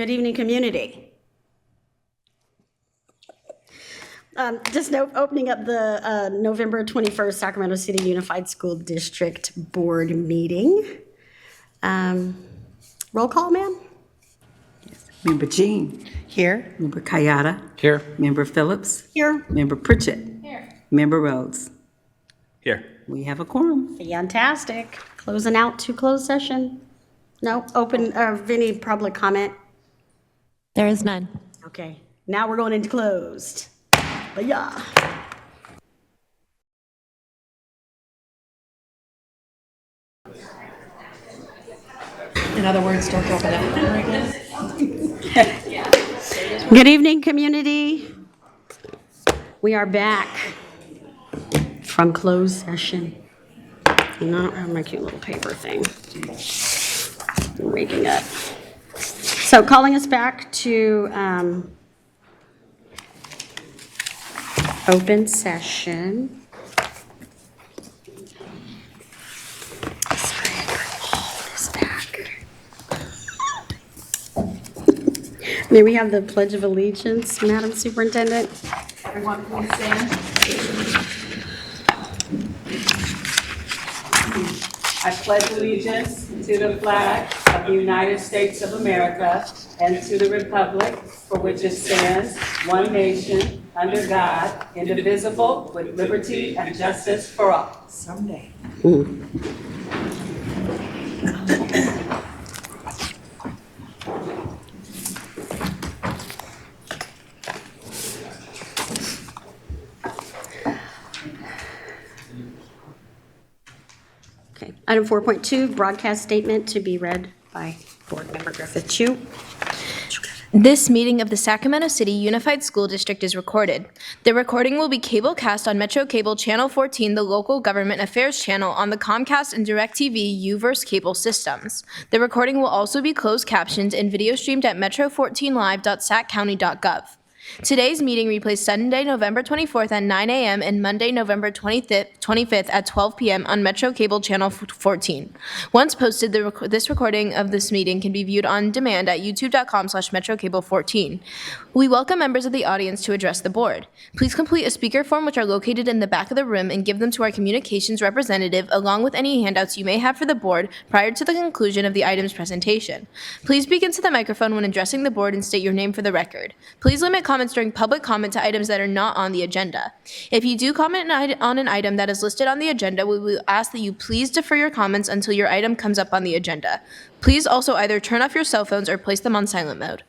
Good evening, community. Opening up the November 21st Sacramento City Unified School District Board meeting. Roll call, ma'am? Member Jean. Here. Member Kayada. Here. Member Phillips. Here. Member Pritchett. Here. Member Rhodes. Here. We have a quorum. Fantastic. Closing out to closed session. No, open, any public comment? There is none. Okay, now we're going into closed. Yeah. In other words, don't open it. Good evening, community. We are back from closed session. And I don't have my cute little paper thing. I'm making up. So calling us back to open session. Sorry, I got all this back. May we have the Pledge of Allegiance, Madam Superintendent? Everyone please stand. I pledge allegiance to the flag of the United States of America and to the republic for which it stands, one nation, under God, indivisible, with liberty and justice for all. Someday. Okay. Item 4.2, broadcast statement to be read by Board Member Griffith Chu. This meeting of the Sacramento City Unified School District is recorded. The recording will be cable cast on Metro Cable Channel 14, the local government affairs channel on the Comcast and DirecTV UVerse cable systems. The recording will also be closed captioned and video streamed at metro14live.saccounty.gov. Today's meeting replays Sunday, November 24th at 9 a.m. and Monday, November 25th at 12 p.m. on Metro Cable Channel 14. Once posted, this recording of this meeting can be viewed on demand at youtube.com/metrocable14. We welcome members of the audience to address the board. Please complete a speaker form which are located in the back of the room and give them to our communications representative along with any handouts you may have for the board prior to the conclusion of the item's presentation. Please speak into the microphone when addressing the board and state your name for the record. Please limit comments during public comment to items that are not on the agenda. If you do comment on an item that is listed on the agenda, we will ask that you please defer your comments until your item comes up on the agenda. Please also either turn off your cell phones or place them on silent mode.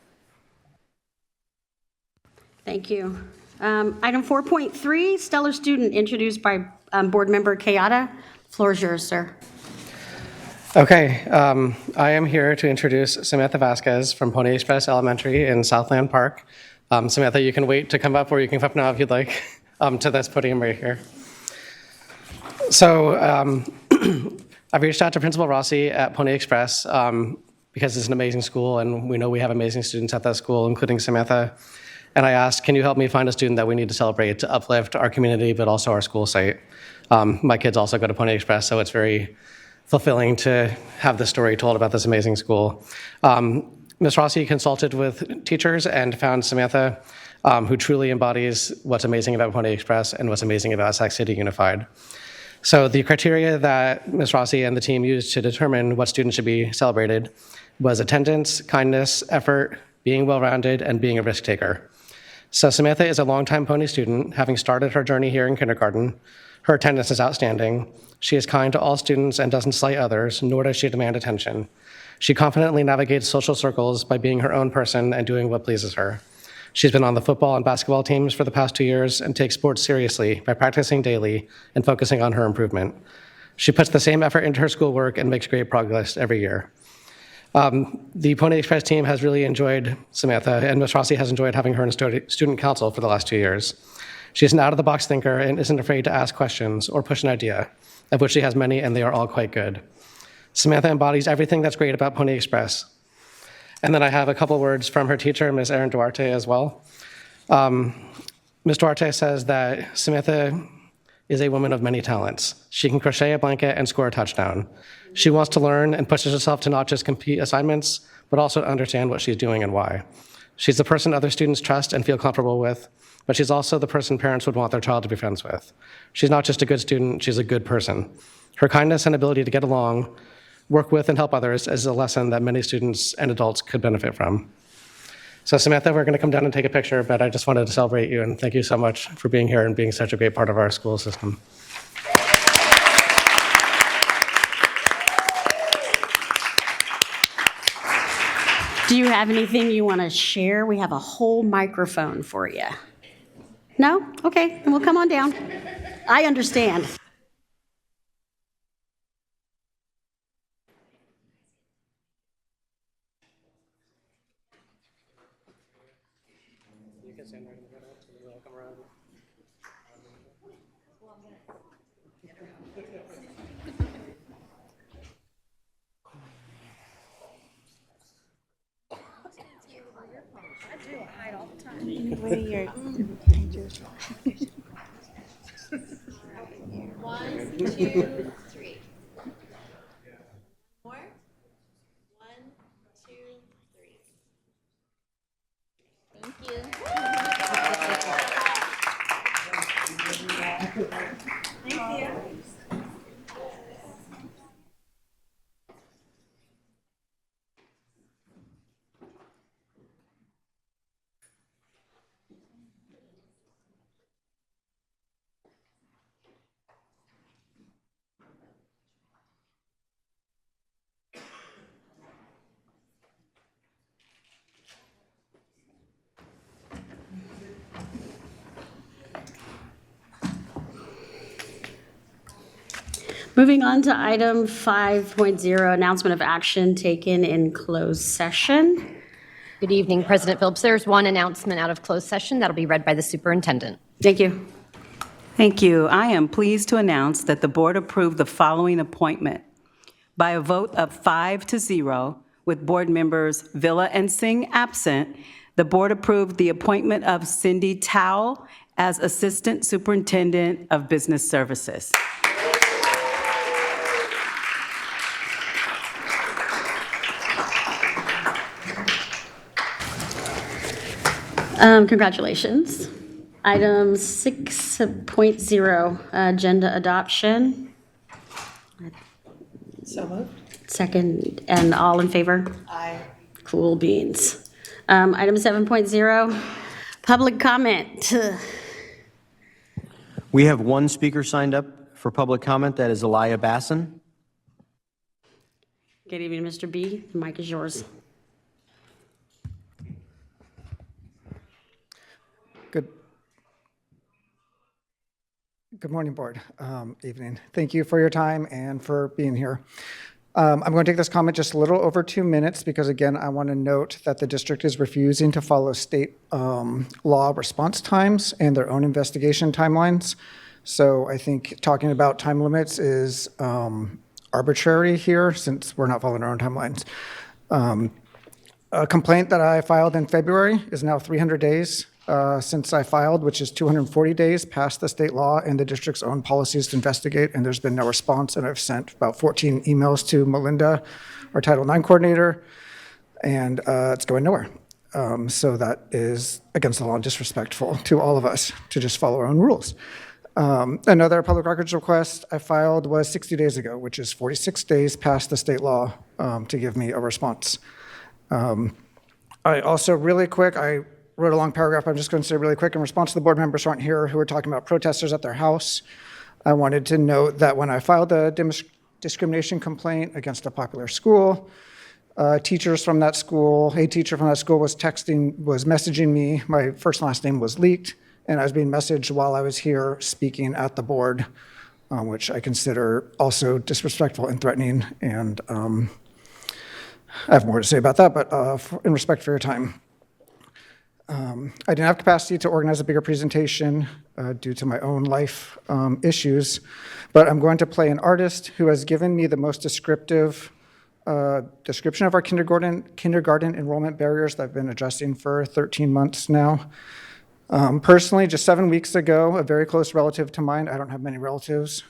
Thank you. Item 4.3, stellar student introduced by Board Member Kayada. Floor is yours, sir. Okay, I am here to introduce Samantha Vasquez from Pony Express Elementary in Southland Park. Samantha, you can wait to come up, or you can come up now if you'd like, to this podium right here. So I've reached out to Principal Rossi at Pony Express because it's an amazing school, and we know we have amazing students at that school, including Samantha. And I asked, can you help me find a student that we need to celebrate to uplift our community, but also our school site? My kids also go to Pony Express, so it's very fulfilling to have this story told about this amazing school. Ms. Rossi consulted with teachers and found Samantha, who truly embodies what's amazing about Pony Express and what's amazing about Sac City Unified. So the criteria that Ms. Rossi and the team used to determine what students should be celebrated was attendance, kindness, effort, being well-rounded, and being a risk taker. So Samantha is a longtime Pony student, having started her journey here in kindergarten. Her attendance is outstanding. She is kind to all students and doesn't slight others, nor does she demand attention. She confidently navigates social circles by being her own person and doing what pleases her. She's been on the football and basketball teams for the past 2 years and takes sports seriously by practicing daily and focusing on her improvement. She puts the same effort into her schoolwork and makes great progress every year. The Pony Express team has really enjoyed Samantha, and Ms. Rossi has enjoyed having her in student council for the last 2 years. She's an out-of-the-box thinker and isn't afraid to ask questions or push an idea, of which she has many, and they are all quite good. Samantha embodies everything that's great about Pony Express. And then I have a couple words from her teacher, Ms. Erin Duarte, as well. Ms. Duarte says that Samantha is a woman of many talents. She can crochet a blanket and score a touchdown. She wants to learn and pushes herself to not just complete assignments, but also to understand what she's doing and why. She's the person other students trust and feel comfortable with, but she's also the person parents would want their child to be friends with. She's not just a good student, she's a good person. Her kindness and ability to get along, work with, and help others is a lesson that many students and adults could benefit from. So Samantha, we're going to come down and take a picture, but I just wanted to celebrate you and thank you so much for being here and being such a great part of our school system. Do you have anything you want to share? We have a whole microphone for you. No? Okay, then we'll come on down. I understand. You can stand right in the middle, so we'll come around. One, two, three. More? One, two, three. Thank you. Moving on to item 5.0, announcement of action taken in closed session. Good evening, President Phillips. There's one announcement out of closed session that'll be read by the superintendent. Thank you. Thank you. I am pleased to announce that the board approved the following appointment. By a vote of 5-0, with board members Villa and Singh absent, the board approved the appointment of Cindy Towle as Assistant Superintendent of Business Services. Congratulations. Item 6.0, agenda adoption. So moved. Second, and all in favor? Aye. Cool beans. Item 7.0, public comment. We have one speaker signed up for public comment. That is Elia Basson. Good evening, Mr. B. The mic is yours. Good morning, board. Evening. Thank you for your time and for being here. I'm going to take this comment just a little over 2 minutes because, again, I want to note that the district is refusing to follow state law response times and their own investigation timelines. So I think talking about time limits is arbitrary here since we're not following our own timelines. A complaint that I filed in February is now 300 days since I filed, which is 240 days past the state law and the district's own policies to investigate, and there's been no response. And I've sent about 14 emails to Melinda, our Title IX coordinator, and it's going nowhere. So that is against the law and disrespectful to all of us to just follow our own rules. Another public records request I filed was 60 days ago, which is 46 days past the state law to give me a response. I also, really quick, I wrote a long paragraph. I'm just going to say really quick in response to the board members who aren't here who are talking about protesters at their house. I wanted to note that when I filed a discrimination complaint against a popular school, teachers from that school, a teacher from that school was messaging me. My first and last name was leaked, and I was being messaged while I was here speaking at the board, which I consider also disrespectful and threatening. And I have more to say about that, but in respect for your time. I didn't have capacity to organize a bigger presentation due to my own life issues, but I'm going to play an artist who has given me the most descriptive description of our kindergarten enrollment barriers that I've been addressing for 13 months now. Personally, just 7 weeks ago, a very close relative to mine, I don't have many relatives,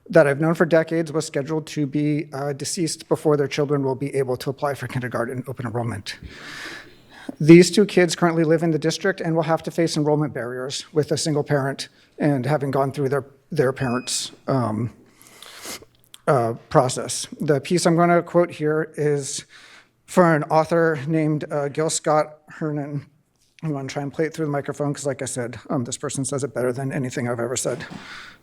that I've known for decades was scheduled to be deceased before their children will be able to apply for kindergarten open enrollment. These two kids currently live in the district and will have to face enrollment barriers with a single parent and having gone through their parents' process. The piece I'm going to quote here is for an author named Gil Scott Hernan. I'm going to try and play it through the microphone because, like I said, this person says it better than anything I've ever said,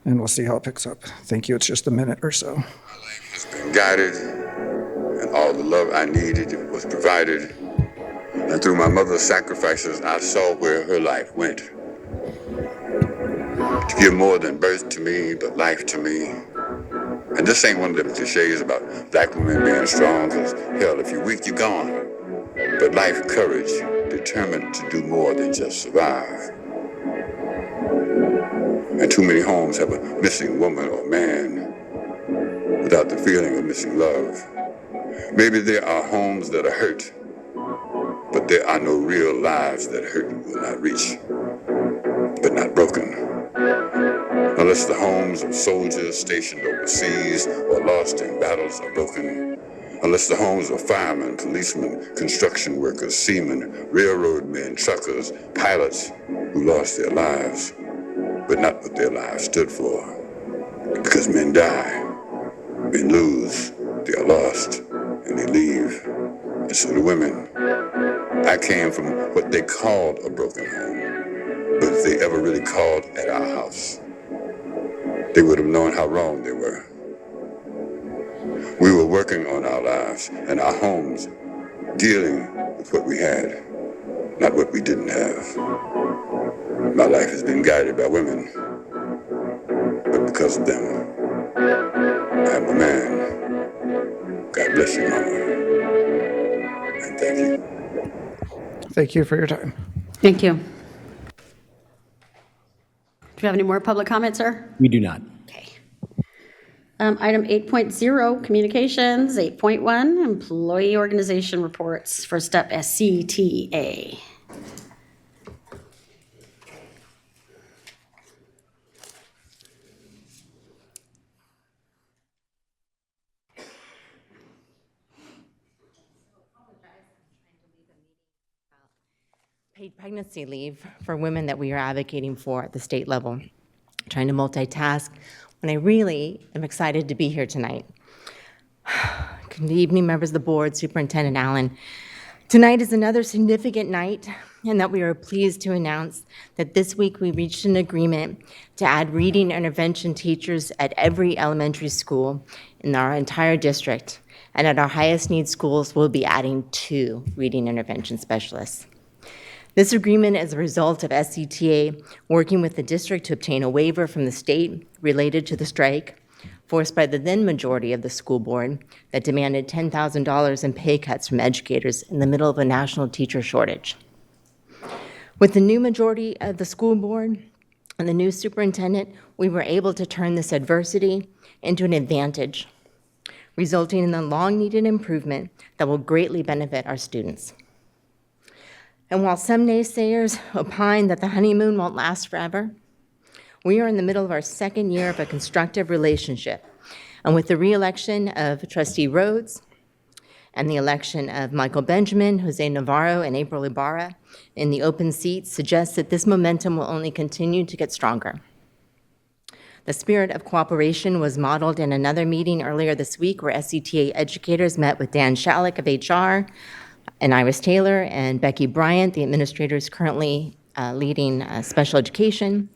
and we'll see how it picks up. Thank you. It's just a minute or so. My life has been guided, and all the love I needed was provided. And through my mother's sacrifices, I saw where her life went. To give more than birth to me, but life to me. And this ain't one of them cliches about black women being strong, because hell, if you're weak, you're gone. But life, courage, determined to do more than just survive. And too many homes have a missing woman or man without the feeling of missing love. Maybe there are homes that are hurt, but there are no real lives that hurt will not reach, but not broken. Unless the homes of soldiers stationed overseas or lost in battles are broken. Unless the homes of firemen, policemen, construction workers, seamen, railroad men, truckers, pilots who lost their lives, but not what their lives stood for. Because men die, men lose, they are lost, and they leave. And so do women. I came from what they called a broken home, but if they ever really called at our house, they would have known how wrong they were. We were working on our lives and our homes, dealing with what we had, not what we didn't have. My life has been guided by women, but because of them, I am a man. God bless you, Mama. And thank you. Thank you for your time. Thank you. Do you have any more public comment, sir? We do not. Okay. Item 8.0, communications. 8.1, employee organization reports. First up, SCTA. Paid pregnancy leave for women that we are advocating for at the state level. Trying to multitask when I really am excited to be here tonight. Good evening, members of the board, Superintendent Allen. Tonight is another significant night, and that we are pleased to announce that this week we reached an agreement to add reading intervention teachers at every elementary school in our entire district, and at our highest need schools, we'll be adding 2 reading intervention specialists. This agreement is a result of SCTA working with the district to obtain a waiver from the state related to the strike forced by the then majority of the school board that demanded $10,000 in pay cuts from educators in the middle of a national teacher shortage. With the new majority of the school board and the new superintendent, we were able to turn this adversity into an advantage, resulting in the long-needed improvement that will greatly benefit our students. And while some naysayers opine that the honeymoon won't last forever, we are in the middle of our second year of a constructive relationship. And with the re-election of Trustee Rhodes and the election of Michael Benjamin, Jose Navarro, and April Ibarra in the open seats suggests that this momentum will only continue to get stronger. The spirit of cooperation was modeled in another meeting earlier this week where SCTA educators met with Dan Shalek of HR, and Iris Taylor and Becky Bryant, the administrators currently leading special education.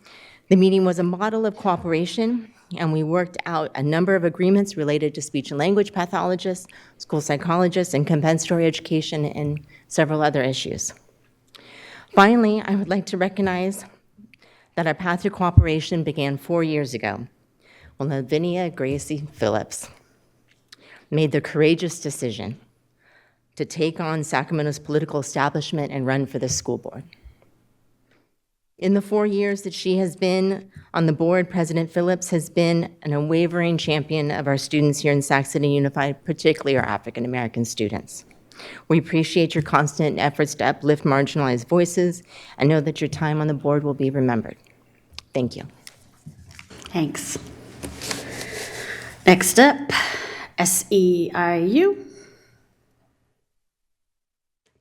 The meeting was a model of cooperation, and we worked out a number of agreements related to speech and language pathologists, school psychologists, and compensatory education, and several other issues. Finally, I would like to recognize that our path to cooperation began 4 years ago when Lavinia Gracie Phillips made the courageous decision to take on Sacramento's political establishment and run for the school board. In the 4 years that she has been on the board, President Phillips has been an unwavering champion of our students here in Sac City Unified, particularly our African American students. We appreciate your constant efforts to uplift marginalized voices and know that your time on the board will be remembered. Thank you. Thanks. Next up, SEIU.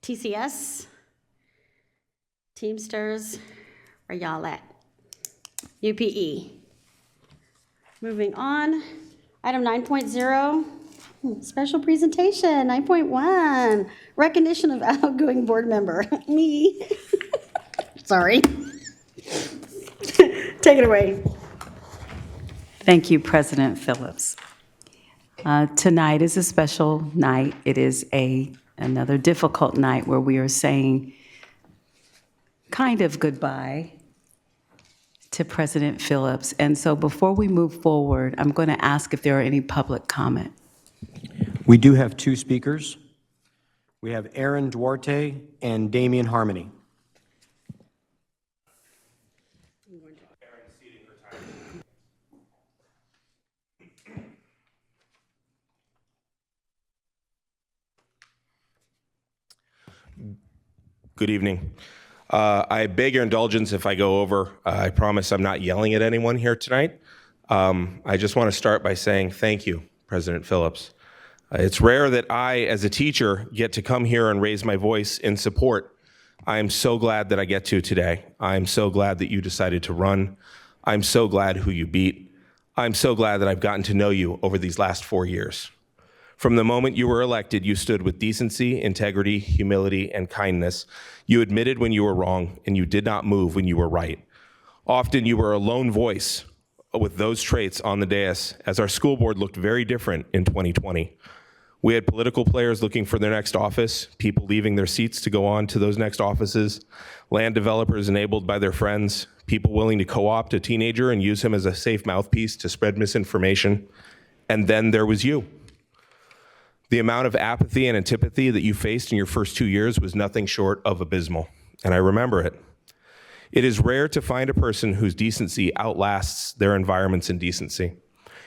TCS. Teamsters. Where y'all at? UPE. Moving on, item 9.0, special presentation, 9.1, recognition of outgoing board member, me. Sorry. Take it away. Thank you, President Phillips. Tonight is a special night. It is another difficult night where we are saying kind of goodbye to President Phillips. And so before we move forward, I'm going to ask if there are any public comment. We do have two speakers. We have Aaron Duarte and Damian Harmony. Good evening. I beg your indulgence if I go over. I promise I'm not yelling at anyone here tonight. I just want to start by saying thank you, President Phillips. It's rare that I, as a teacher, get to come here and raise my voice in support. I am so glad that I get to today. I'm so glad that you decided to run. I'm so glad who you beat. I'm so glad that I've gotten to know you over these last 4 years. From the moment you were elected, you stood with decency, integrity, humility, and kindness. You admitted when you were wrong, and you did not move when you were right. Often you were a lone voice with those traits on the dais, as our school board looked very different in 2020. We had political players looking for their next office, people leaving their seats to go on to those next offices, land developers enabled by their friends, people willing to co-opt a teenager and use him as a safe mouthpiece to spread misinformation. And then there was you. The amount of apathy and antipathy that you faced in your first 2 years was nothing short of abysmal, and I remember it. It is rare to find a person whose decency outlasts their environment's indecency.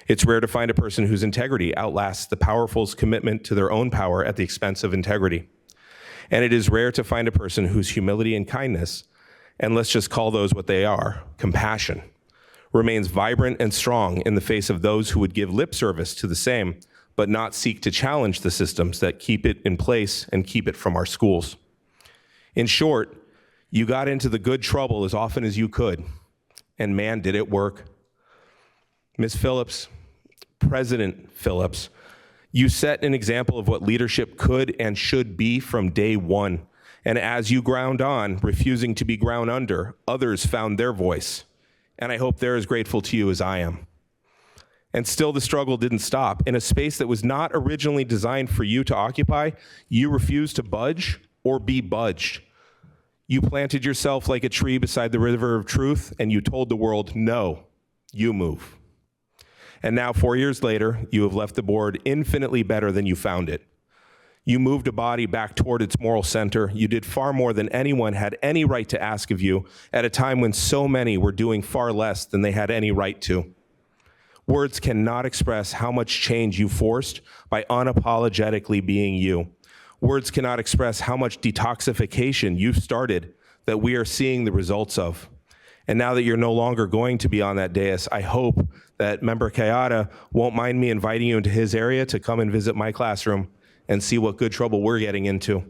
It's rare to find a person whose integrity outlasts the powerful's commitment to their own power at the expense of integrity. And it is rare to find a person whose humility and kindness, and let's just call those what they are, compassion, remains vibrant and strong in the face of those who would give lip service to the same, but not seek to challenge the systems that keep it in place and keep it from our schools. In short, you got into the good trouble as often as you could, and man, did it work. Ms. Phillips, President Phillips, you set an example of what leadership could and should be from day one. And as you ground on, refusing to be ground under, others found their voice. And I hope they're as grateful to you as I am. And still the struggle didn't stop. In a space that was not originally designed for you to occupy, you refused to budge or be budged. You planted yourself like a tree beside the river of truth, and you told the world, no, you move. And now 4 years later, you have left the board infinitely better than you found it. You moved a body back toward its moral center. You did far more than anyone had any right to ask of you at a time when so many were doing far less than they had any right to. Words cannot express how much change you forced by unapologetically being you. Words cannot express how much detoxification you've started that we are seeing the results of. And now that you're no longer going to be on that dais, I hope that Member Kayada won't mind me inviting you into his area to come and visit my classroom and see what good trouble we're getting into.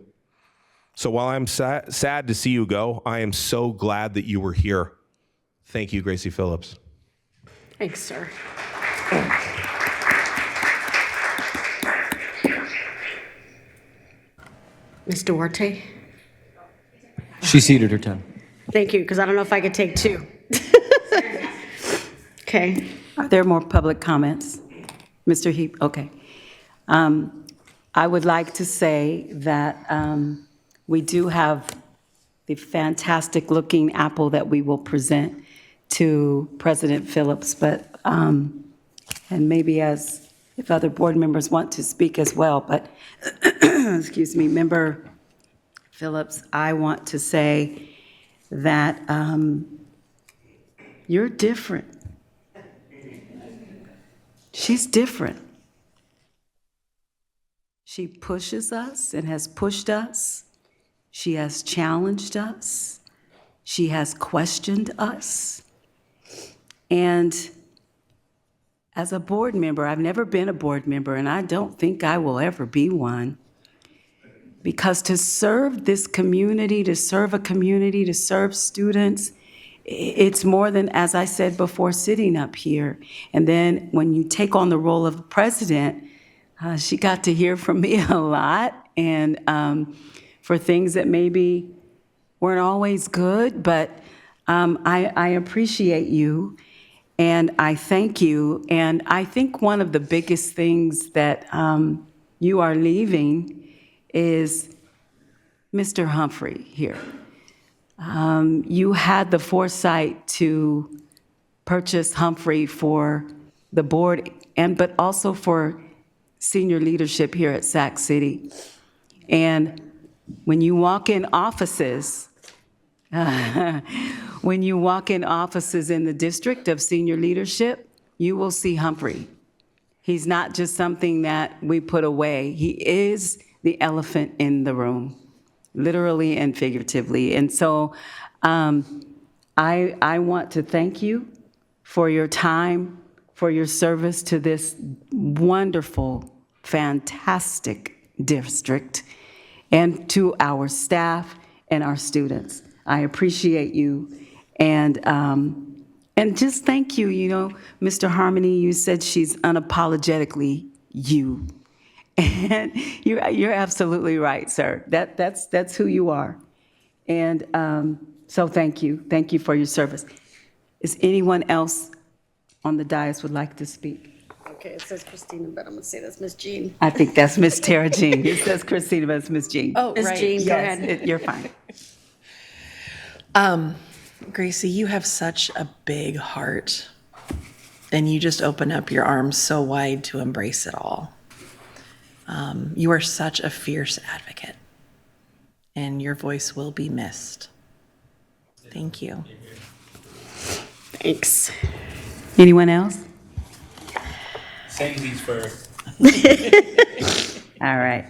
So while I'm sad to see you go, I am so glad that you were here. Thank you, Gracie Phillips. Thanks, sir. Ms. Duarte? She ceded her time. Thank you, because I don't know if I could take two. Okay. Are there more public comments? Mr. Heap, okay. I would like to say that we do have the fantastic looking apple that we will present to President Phillips, but, and maybe if other board members want to speak as well, but, excuse me, Member Phillips, I want to say that you're different. She's different. She pushes us and has pushed us. She has challenged us. She has questioned us. And as a board member, I've never been a board member, and I don't think I will ever be one. Because to serve this community, to serve a community, to serve students, it's more than, as I said before, sitting up here. And then when you take on the role of president, she got to hear from me a lot, and for things that maybe weren't always good, but I appreciate you, and I thank you. And I think one of the biggest things that you are leaving is Mr. Humphrey here. You had the foresight to purchase Humphrey for the board, but also for senior leadership here at Sac City. And when you walk in offices, when you walk in offices in the district of senior leadership, you will see Humphrey. He's not just something that we put away. He is the elephant in the room, literally and figuratively. And so I want to thank you for your time, for your service to this wonderful, fantastic district, and to our staff and our students. I appreciate you. And just thank you. You know, Mr. Harmony, you said she's unapologetically you. And you're absolutely right, sir. That's who you are. And so thank you. Thank you for your service. Is anyone else on the dais would like to speak? Okay, it says Christina, but I'm gonna say that's Miss Jean. I think that's Miss Tara Jean. It says Christina, but it's Miss Jean. Oh, Miss right. Jean, go Yes. ahead. You're fine. Gracie, you have such a big heart, and you just open up your arms so wide to embrace it all. You are such a fierce advocate, and your voice will be missed. Thank you. Thanks. Anyone else? Saying these first. All right.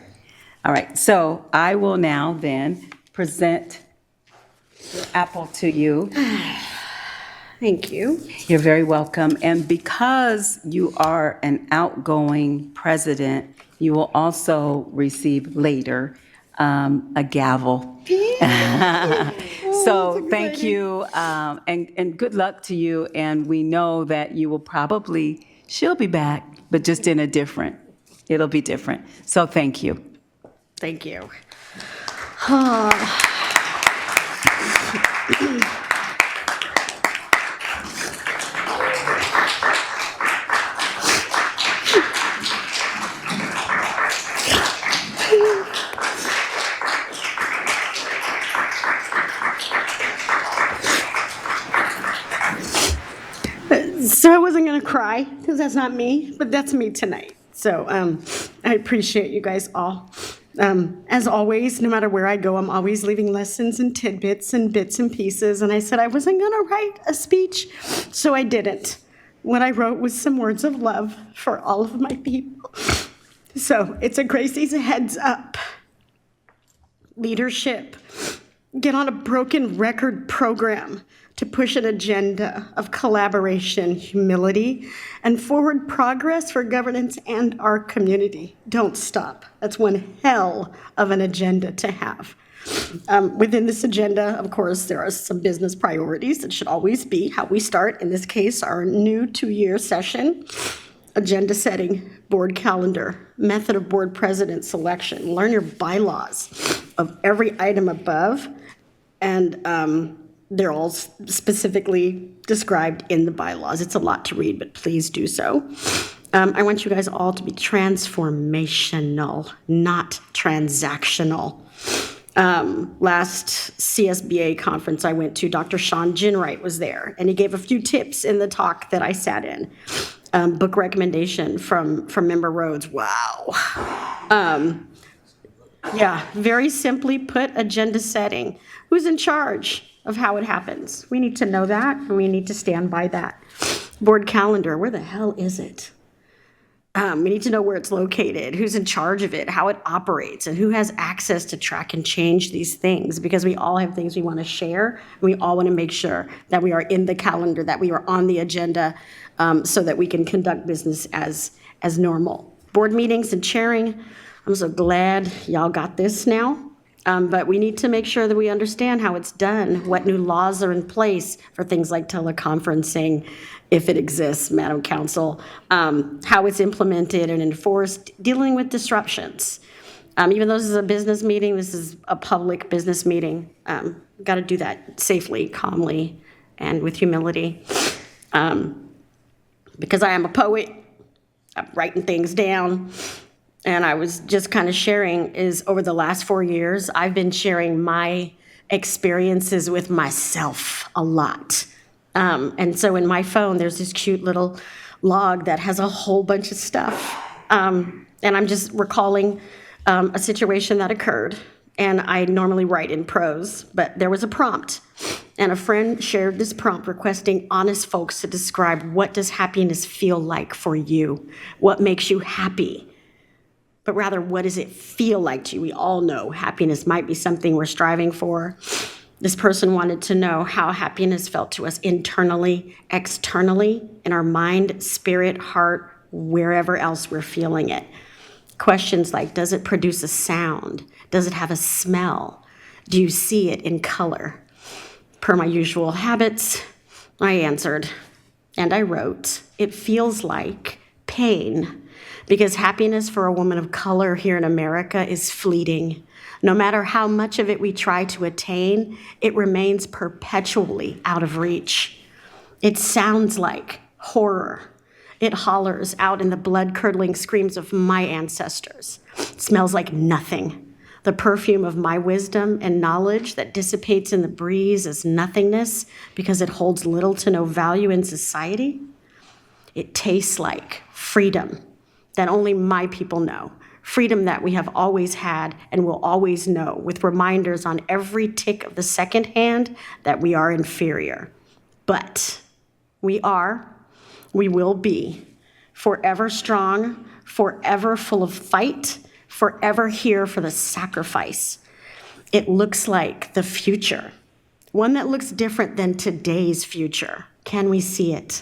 All right. So I will now then present the apple to you. Thank you. You're very welcome. And because you are an outgoing president, you will also receive later a gavel. So thank you, and good luck to you. And we know that you will probably, she'll be back, but just in a different, it'll be different. So thank you. Thank you. So I wasn't gonna cry, because that's not me, but that's me tonight. So I appreciate you guys all. As always, no matter where I go, I'm always leaving lessons and tidbits and bits and pieces. And I said I wasn't gonna write a speech, so I didn't. What I wrote was some words of love for all of my people. So it's a Gracie's heads up. Leadership. Get on a broken record program to push an agenda of collaboration, humility, and forward progress for governance and our community. Don't stop. That's one hell of an agenda to have. Within this agenda, of course, there are some business priorities that should always be how we start, in this case, our new 2-year session. Agenda setting, board calendar, method of board president selection, learn your bylaws of every item above, and they're all specifically described in the bylaws. It's a lot to read, but please do so. I want you guys all to be transformational, not transactional. Last CSBA conference I went to, Dr. Sean Ginwright was there, and he gave a few tips in the talk that I sat in. Book recommendation from Member Rhodes. Wow. Yeah, very simply put, agenda setting. Who's in charge of how it happens? We need to know that, and we need to stand by that. Board calendar, where the hell is it? We need to know where it's located, who's in charge of it, how it operates, and who has access to track and change these things, because we all have things we want to share. We all want to make sure that we are in the calendar, that we are on the agenda, so that we can conduct business as normal. Board meetings and chairing, I'm so glad y'all got this now. But we need to make sure that we understand how it's done, what new laws are in place for things like teleconferencing, if it exists, Madam Council, how it's implemented and enforced, dealing with disruptions. Even though this is a business meeting, this is a public business meeting. Got to do that safely, calmly, and with humility. Because I am a poet, I'm writing things down. And I was just kind of sharing is over the last 4 years, I've been sharing my experiences with myself a lot. And so in my phone, there's this cute little log that has a whole bunch of stuff. And I'm just recalling a situation that occurred. And I normally write in prose, but there was a prompt. And a friend shared this prompt requesting honest folks to describe, what does happiness feel like for you? What makes you happy? But rather, what does it feel like to you? We all know happiness might be something we're striving for. This person wanted to know how happiness felt to us internally, externally, in our mind, spirit, heart, wherever else we're feeling it. Questions like, does it produce a sound? Does it have a smell? Do you see it in color? Per my usual habits, I answered, and I wrote, it feels like pain. Because happiness for a woman of color here in America is fleeting. No matter how much of it we try to attain, it remains perpetually out of reach. It sounds like horror. It hollers out in the blood-curdling screams of my ancestors. It smells like nothing. The perfume of my wisdom and knowledge that dissipates in the breeze as nothingness because it holds little to no value in society. It tastes like freedom that only my people know, freedom that we have always had and will always know, with reminders on every tick of the second hand that we are inferior. But we will be forever strong, forever full of fight, forever here for the sacrifice. It looks like the future, one that looks different than today's future. Can we see it?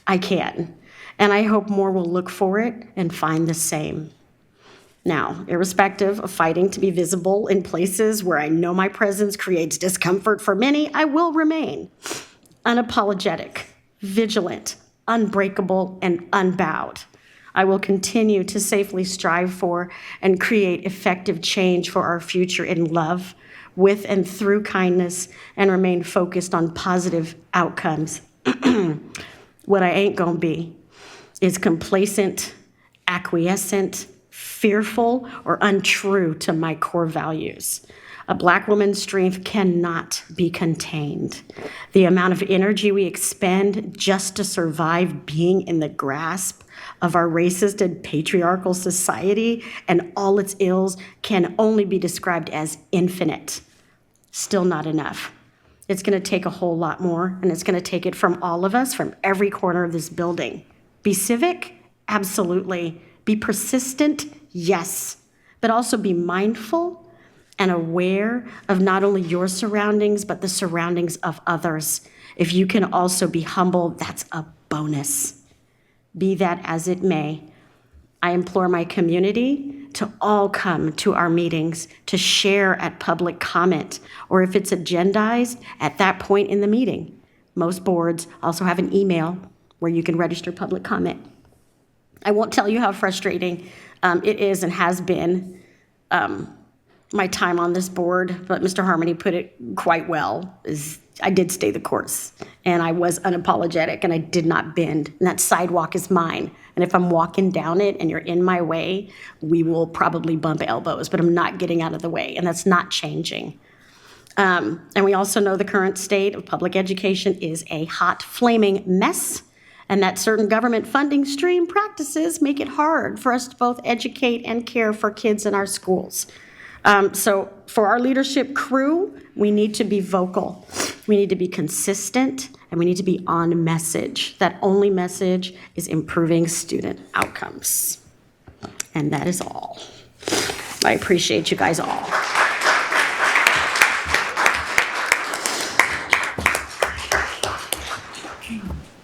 I can. And I hope more will look for it and find the same. Now, irrespective of fighting to be visible in places where I know my presence creates discomfort for many, I will remain unapologetic, vigilant, unbreakable, and unbowed. I will continue to safely strive for and create effective change for our future in love, with and through kindness, and remain focused on positive outcomes. What I ain't gonna be is complacent, acquiescent, fearful, or untrue to my core values. A Black woman's strength cannot be contained. The amount of energy we expend just to survive being in the grasp of our racist and patriarchal society and all its ills can only be described as infinite. Still not enough. It's gonna take a whole lot more, and it's gonna take it from all of us, from every corner of this building. Be civic? Absolutely. Be persistent? Yes. But also be mindful and aware of not only your surroundings, but the surroundings of others. If you can also be humble, that's a bonus. Be that as it may, I implore my community to all come to our meetings, to share at public comment, or if it's agendized, at that point in the meeting. Most boards also have an email where you can register public comment. I won't tell you how frustrating it is and has been my time on this board, but Mr. Harmony put it quite well. I did stay the course, and I was unapologetic, and I did not bend, and that sidewalk is mine. And if I'm walking down it and you're in my way, we will probably bump elbows, but I'm not getting out of the way, and that's not changing. And we also know the current state of public education is a hot, flaming mess, and that certain government funding stream practices make it hard for us to both educate and care for kids in our schools. So for our leadership crew, we need to be vocal. We need to be consistent and we need to be on message. That only message is improving student outcomes. And that is all. I appreciate you guys all.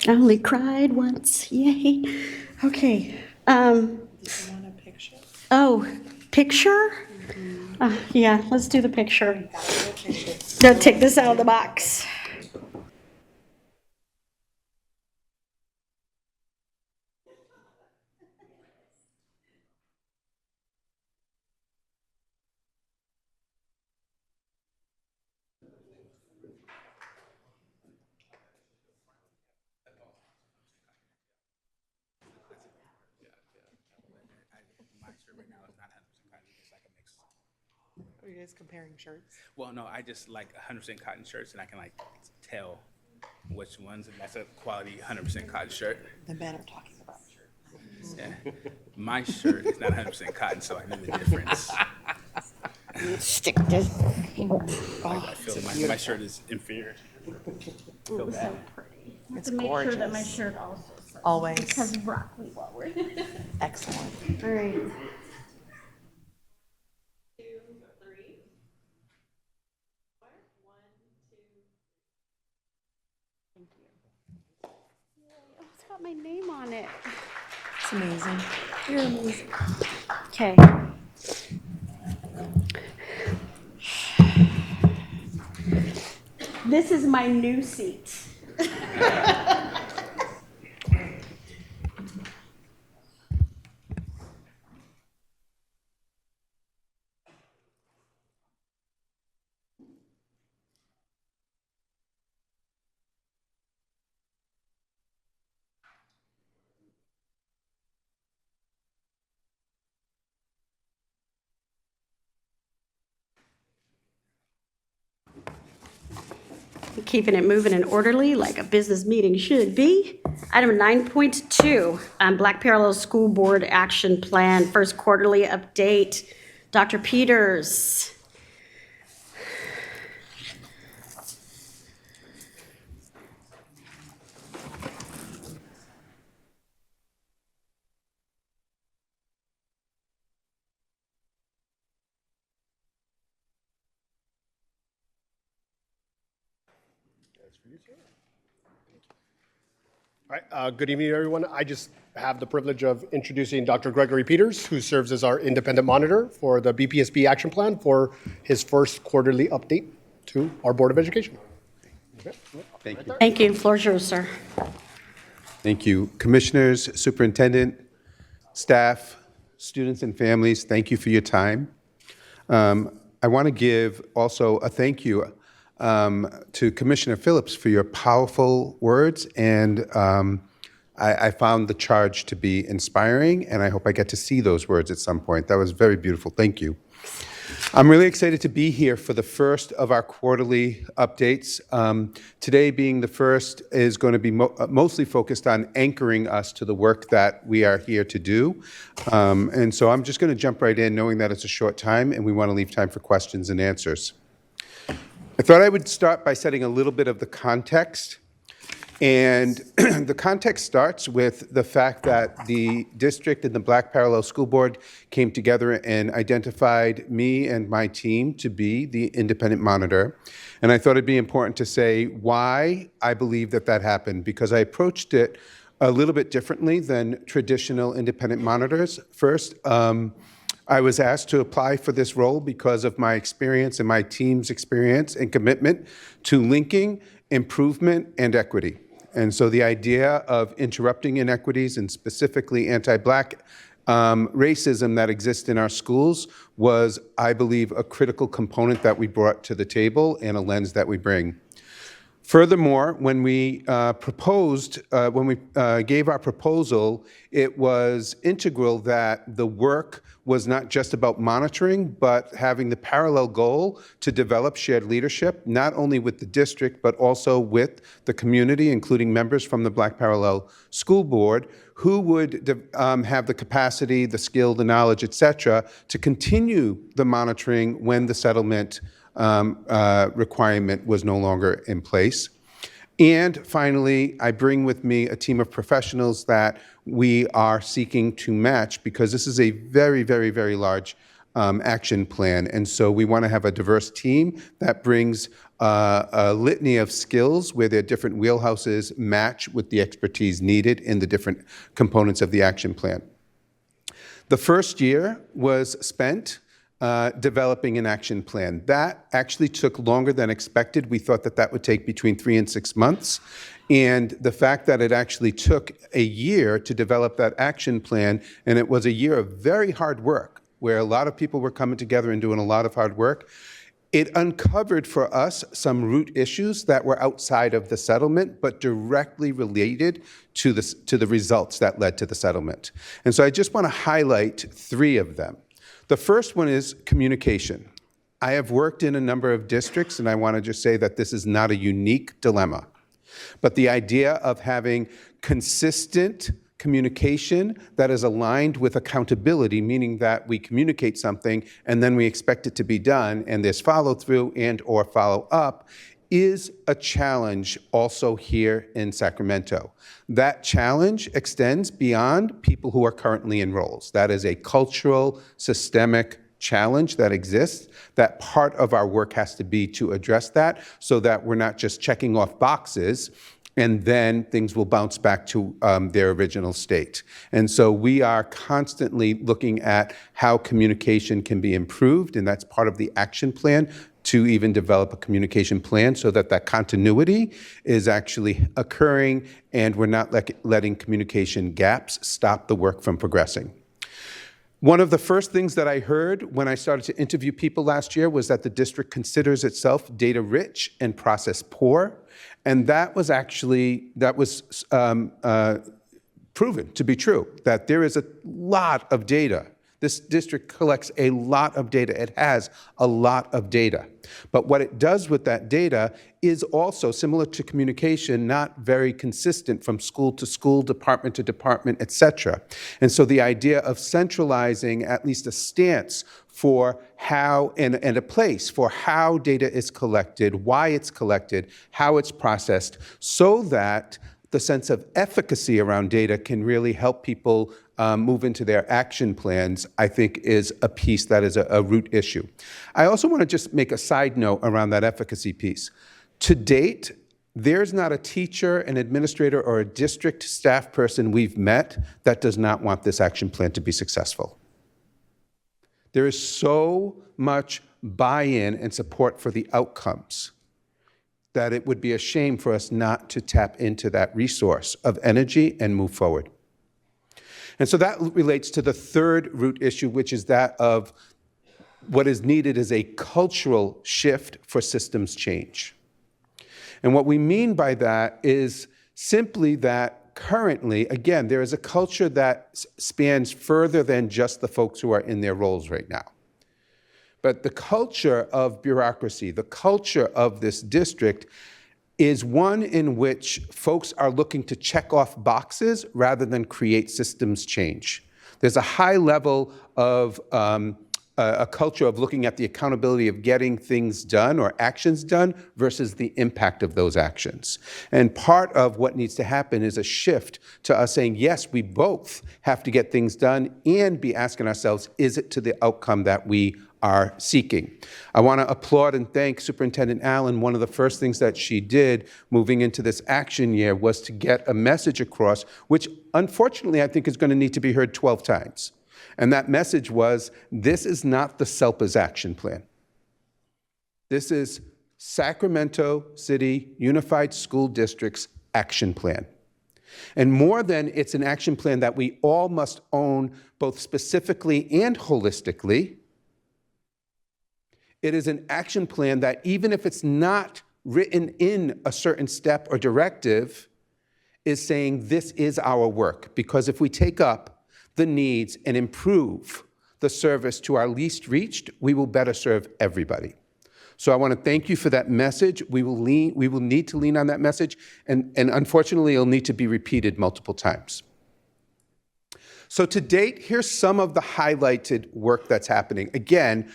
I only cried once, yay. Okay. Oh, picture? Yeah, let's do the picture. Don't take this out of the box. Are you guys comparing shirts? Well, no, I just like 100% cotton shirts, and I can like tell which ones, and that's a quality 100% cotton shirt. The men are talking about shirts. Yeah. My shirt is not 100% cotton, so I know the difference. Stick this. I feel my shirt is inferior. I feel bad. It's gorgeous. That my shirt also says. Always. It has broccoli while we're. Excellent. All right. It's got my name on it. It's amazing. You're amazing. Okay. This is my new seat. Keeping it moving and orderly like a business meeting should be. Item 9.2, Black Parallel School Board Action Plan, first quarterly update. Dr. Peters. All right, good evening, everyone. I just have the privilege of introducing Dr. Gregory Peters, who serves as our independent monitor for the BPSB action plan for his first quarterly update to our Board of Education. Thank you. Thank you. Floor is yours, sir. Thank you. Commissioners, superintendent, staff, students, and families, thank you for your time. I want to give also a thank you to Commissioner Phillips for your powerful words, and I found the charge to be inspiring, and I hope I get to see those words at some point. That was very beautiful. Thank you. I'm really excited to be here for the first of our quarterly updates. Today being the first is going to be mostly focused on anchoring us to the work that we are here to do. And so I'm just going to jump right in, knowing that it's a short time and we want to leave time for questions and answers. I thought I would start by setting a little bit of the context. And the context starts with the fact that the district and the Black Parallel School Board came together and identified me and my team to be the independent monitor. And I thought it'd be important to say why I believe that that happened, because I approached it a little bit differently than traditional independent monitors. First, I was asked to apply for this role because of my experience and my team's experience and commitment to linking improvement and equity. And so the idea of interrupting inequities and specifically anti-Black racism that exists in our schools was, I believe, a critical component that we brought to the table and a lens that we bring. Furthermore, when we gave our proposal, it was integral that the work was not just about monitoring, but having the parallel goal to develop shared leadership, not only with the district, but also with the community, including members from the Black Parallel School Board, who would have the capacity, the skill, the knowledge, et cetera, to continue the monitoring when the settlement requirement was no longer in place. And finally, I bring with me a team of professionals that we are seeking to match because this is a very, very, very large action plan. And so we want to have a diverse team that brings a litany of skills where their different wheelhouses match with the expertise needed in the different components of the action plan. The first year was spent developing an action plan. That actually took longer than expected. We thought that that would take between 3 and 6 months. And the fact that it actually took a year to develop that action plan, and it was a year of very hard work, where a lot of people were coming together and doing a lot of hard work, it uncovered for us some root issues that were outside of the settlement, but directly related to the results that led to the settlement. And so I just want to highlight 3 of them. The first one is communication. I have worked in a number of districts, and I want to just say that this is not a unique dilemma. But the idea of having consistent communication that is aligned with accountability, meaning that we communicate something and then we expect it to be done, and there's follow-through and or follow-up, is a challenge also here in Sacramento. That challenge extends beyond people who are currently in roles. That is a cultural, systemic challenge that exists, that part of our work has to be to address that so that we're not just checking off boxes and then things will bounce back to their original state. And so we are constantly looking at how communication can be improved, and that's part of the action plan to even develop a communication plan so that that continuity is actually occurring and we're not letting communication gaps stop the work from progressing. One of the first things that I heard when I started to interview people last year was that the district considers itself data rich and process poor. And that was proven to be true, that there is a lot of data. This district collects a lot of data. It has a lot of data. But what it does with that data is also, similar to communication, not very consistent from school to school, department to department, et cetera. And so the idea of centralizing at least a stance for how, and a place for how data is collected, why it's collected, how it's processed, so that the sense of efficacy around data can really help people move into their action plans, I think is a piece that is a root issue. I also want to just make a side note around that efficacy piece. To date, there's not a teacher, an administrator, or a district staff person we've met that does not want this action plan to be successful. There is so much buy-in and support for the outcomes that it would be a shame for us not to tap into that resource of energy and move forward. And so that relates to the third root issue, which is that of what is needed is a cultural shift for systems change. And what we mean by that is simply that currently, again, there is a culture that spans further than just the folks who are in their roles right now. But the culture of bureaucracy, the culture of this district, is one in which folks are looking to check off boxes rather than create systems change. There's a high level of a culture of looking at the accountability of getting things done or actions done versus the impact of those actions. And part of what needs to happen is a shift to us saying, yes, we both have to get things done and be asking ourselves, is it to the outcome that we are seeking? I want to applaud and thank Superintendent Allen. One of the first things that she did moving into this action year was to get a message across, which unfortunately I think is going to need to be heard 12 times. And that message was, this is not the SELPA's action plan. This is Sacramento City Unified School District's action plan. And more than it's an action plan that we all must own both specifically and holistically, it is an action plan that even if it's not written in a certain step or directive, is saying this is our work. Because if we take up the needs and improve the service to our least reached, we will better serve everybody. So I want to thank you for that message. We will need to lean on that message, and unfortunately, it'll need to be repeated multiple times. So to date, here's some of the highlighted work that's happening. Again,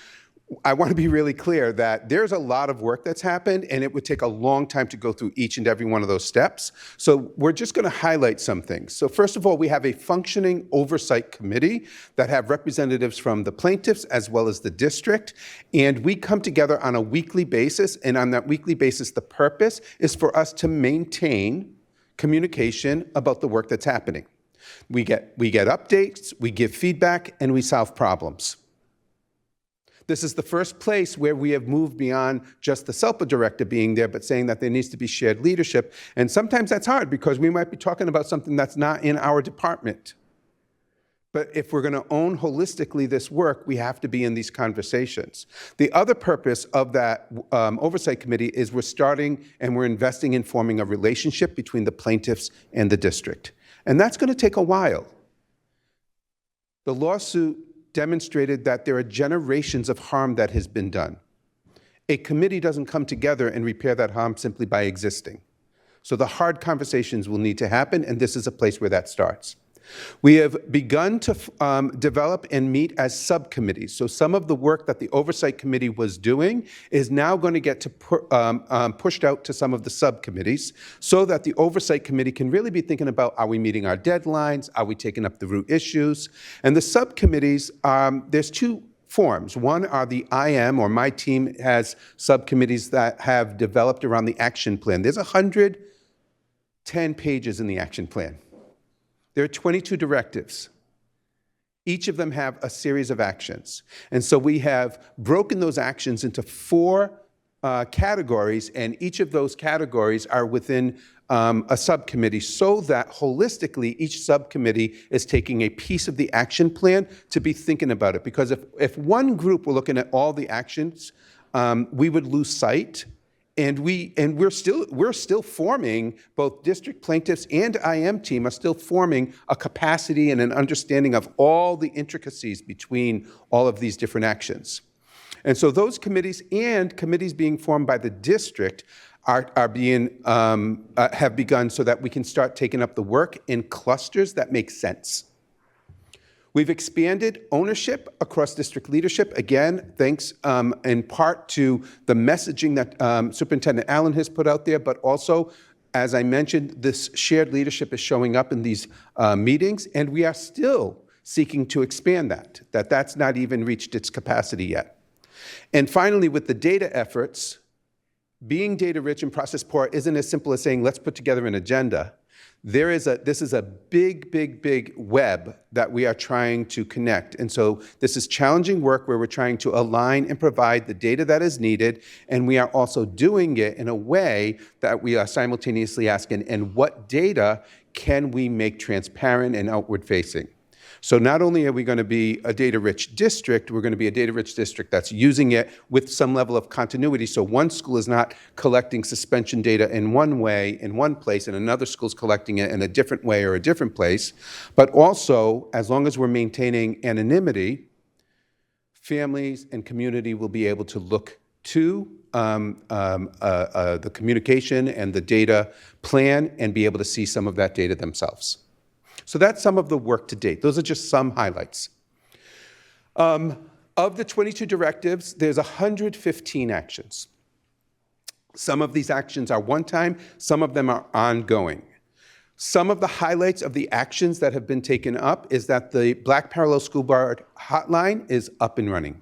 I want to be really clear that there's a lot of work that's happened, and it would take a long time to go through each and every one of those steps. So we're just going to highlight some things. So first of all, we have a functioning oversight committee that have representatives from the plaintiffs as well as the district, and we come together on a weekly basis, and on that weekly basis, the purpose is for us to maintain communication about the work that's happening. We get updates, we give feedback, and we solve problems. This is the first place where we have moved beyond just the SELPA director being there, but saying that there needs to be shared leadership. And sometimes that's hard because we might be talking about something that's not in our department. But if we're going to own holistically this work, we have to be in these conversations. The other purpose of that oversight committee is we're starting and we're investing in forming a relationship between the plaintiffs and the district. And that's going to take a while. The lawsuit demonstrated that there are generations of harm that has been done. A committee doesn't come together and repair that harm simply by existing. So the hard conversations will need to happen, and this is a place where that starts. We have begun to develop and meet as subcommittees. So some of the work that the Oversight Committee was doing is now going to get to pushed out to some of the subcommittees so that the Oversight Committee can really be thinking about, are we meeting our deadlines? Are we taking up the root issues? And the subcommittees, there's two forms. One are the IM, or my team has subcommittees that have developed around the action plan. There's 110 pages in the action plan. There are 22 directives. Each of them have a series of actions. And so we have broken those actions into 4 categories, and each of those categories are within a subcommittee so that holistically each subcommittee is taking a piece of the action plan to be thinking about it. Because if one group were looking at all the actions, we would lose sight. And we're still forming, both district plaintiffs and IM team are still forming a capacity and an understanding of all the intricacies between all of these different actions. And so those committees and committees being formed by the district have begun so that we can start taking up the work in clusters that make sense. We've expanded ownership across district leadership, again, thanks in part to the messaging that Superintendent Allen has put out there, but also, as I mentioned, this shared leadership is showing up in these meetings, and we are still seeking to expand that's not even reached its capacity yet. And finally, with the data efforts, being data rich and process poor isn't as simple as saying, let's put together an agenda. This is a big web that we are trying to connect. And so this is challenging work where we're trying to align and provide the data that is needed, and we are also doing it in a way that we are simultaneously asking, and what data can we make transparent and outward facing? So not only are we going to be a data-rich district, we're going to be a data-rich district that's using it with some level of continuity. So one school is not collecting suspension data in one way, in one place, and another school is collecting it in a different way or a different place. But also, as long as we're maintaining anonymity, families and community will be able to look to the communication and the data plan and be able to see some of that data themselves. So that's some of the work to date. Those are just some highlights. Of the 22 directives, there's 115 actions. Some of these actions are one-time, some of them are ongoing. Some of the highlights of the actions that have been taken up is that the Black Parallel School Board hotline is up and running.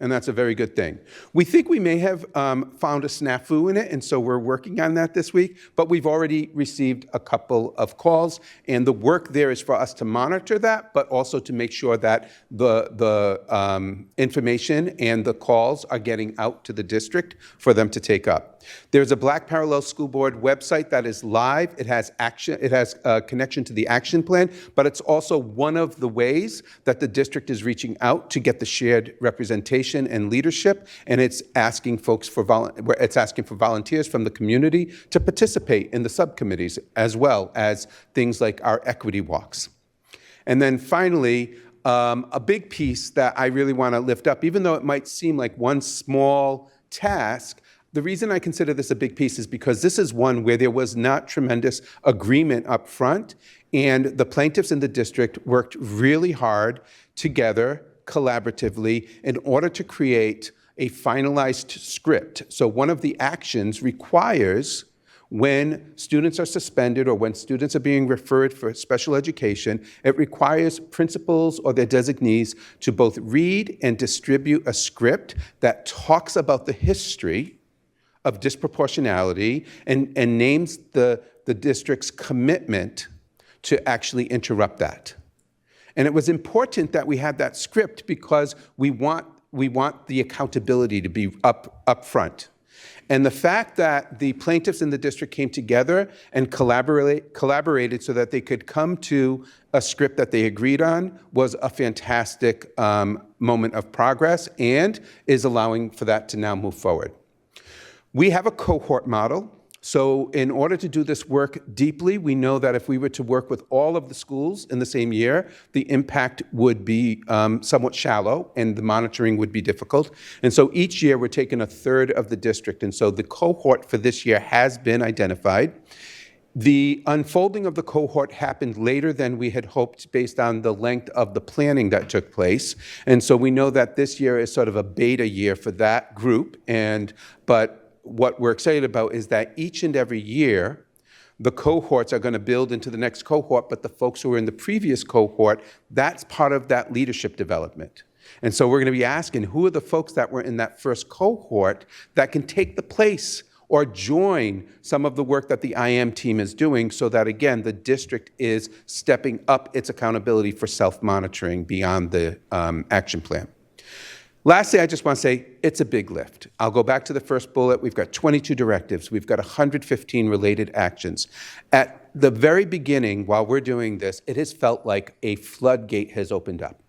And that's a very good thing. We think we may have found a snafu in it, and so we're working on that this week, but we've already received a couple of calls, and the work there is for us to monitor that, but also to make sure that the information and the calls are getting out to the district for them to take up. There's a Black Parallel School Board website that is live. It has a connection to the action plan, but it's also one of the ways that the district is reaching out to get the shared representation and leadership, and it's asking for volunteers from the community to participate in the subcommittees, as well as things like our equity walks. And then finally, a big piece that I really want to lift up, even though it might seem like one small task, the reason I consider this a big piece is because this is one where there was not tremendous agreement up front, and the plaintiffs in the district worked really hard together collaboratively in order to create a finalized script. So one of the actions requires when students are suspended or when students are being referred for special education, it requires principals or their designees to both read and distribute a script that talks about the history of disproportionality and names the district's commitment to actually interrupt that. And it was important that we had that script because we want the accountability to be up front. And the fact that the plaintiffs in the district came together and collaborated so that they could come to a script that they agreed on was a fantastic moment of progress and is allowing for that to now move forward. We have a cohort model. So in order to do this work deeply, we know that if we were to work with all of the schools in the same year, the impact would be somewhat shallow and the monitoring would be difficult. And so each year we're taking a third of the district. And so the cohort for this year has been identified. The unfolding of the cohort happened later than we had hoped based on the length of the planning that took place. And so we know that this year is sort of a beta year for that group. But what we're excited about is that each and every year, the cohorts are going to build into the next cohort, but the folks who were in the previous cohort, that's part of that leadership development. And so we're going to be asking, who are the folks that were in that first cohort that can take the place or join some of the work that the IM team is doing so that, again, the district is stepping up its accountability for self-monitoring beyond the action plan. Lastly, I just want to say it's a big lift. I'll go back to the first bullet. We've got 22 directives. We've got 115 related actions. At the very beginning, while we're doing this, it has felt like a floodgate has opened up.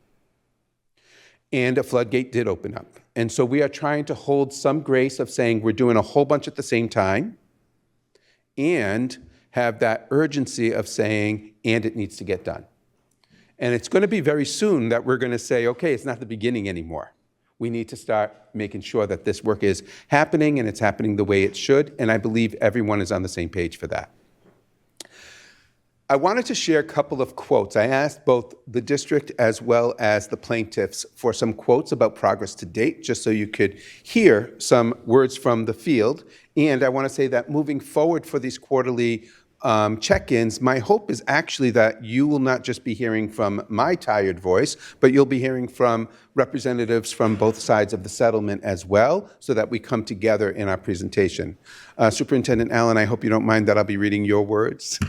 And a floodgate did open up. And so we are trying to hold some grace of saying we're doing a whole bunch at the same time and have that urgency of saying, and it needs to get done. And it's going to be very soon that we're going to say, okay, it's not the beginning anymore. We need to start making sure that this work is happening and it's happening the way it should, and I believe everyone is on the same page for that. I wanted to share a couple of quotes. I asked both the district as well as the plaintiffs for some quotes about progress to date, just so you could hear some words from the field. And I want to say that moving forward for these quarterly check-ins, my hope is actually that you will not just be hearing from my tired voice, but you'll be hearing from representatives from both sides of the settlement as well, so that we come together in our presentation. Superintendent Allen, I hope you don't mind that I'll be reading your words.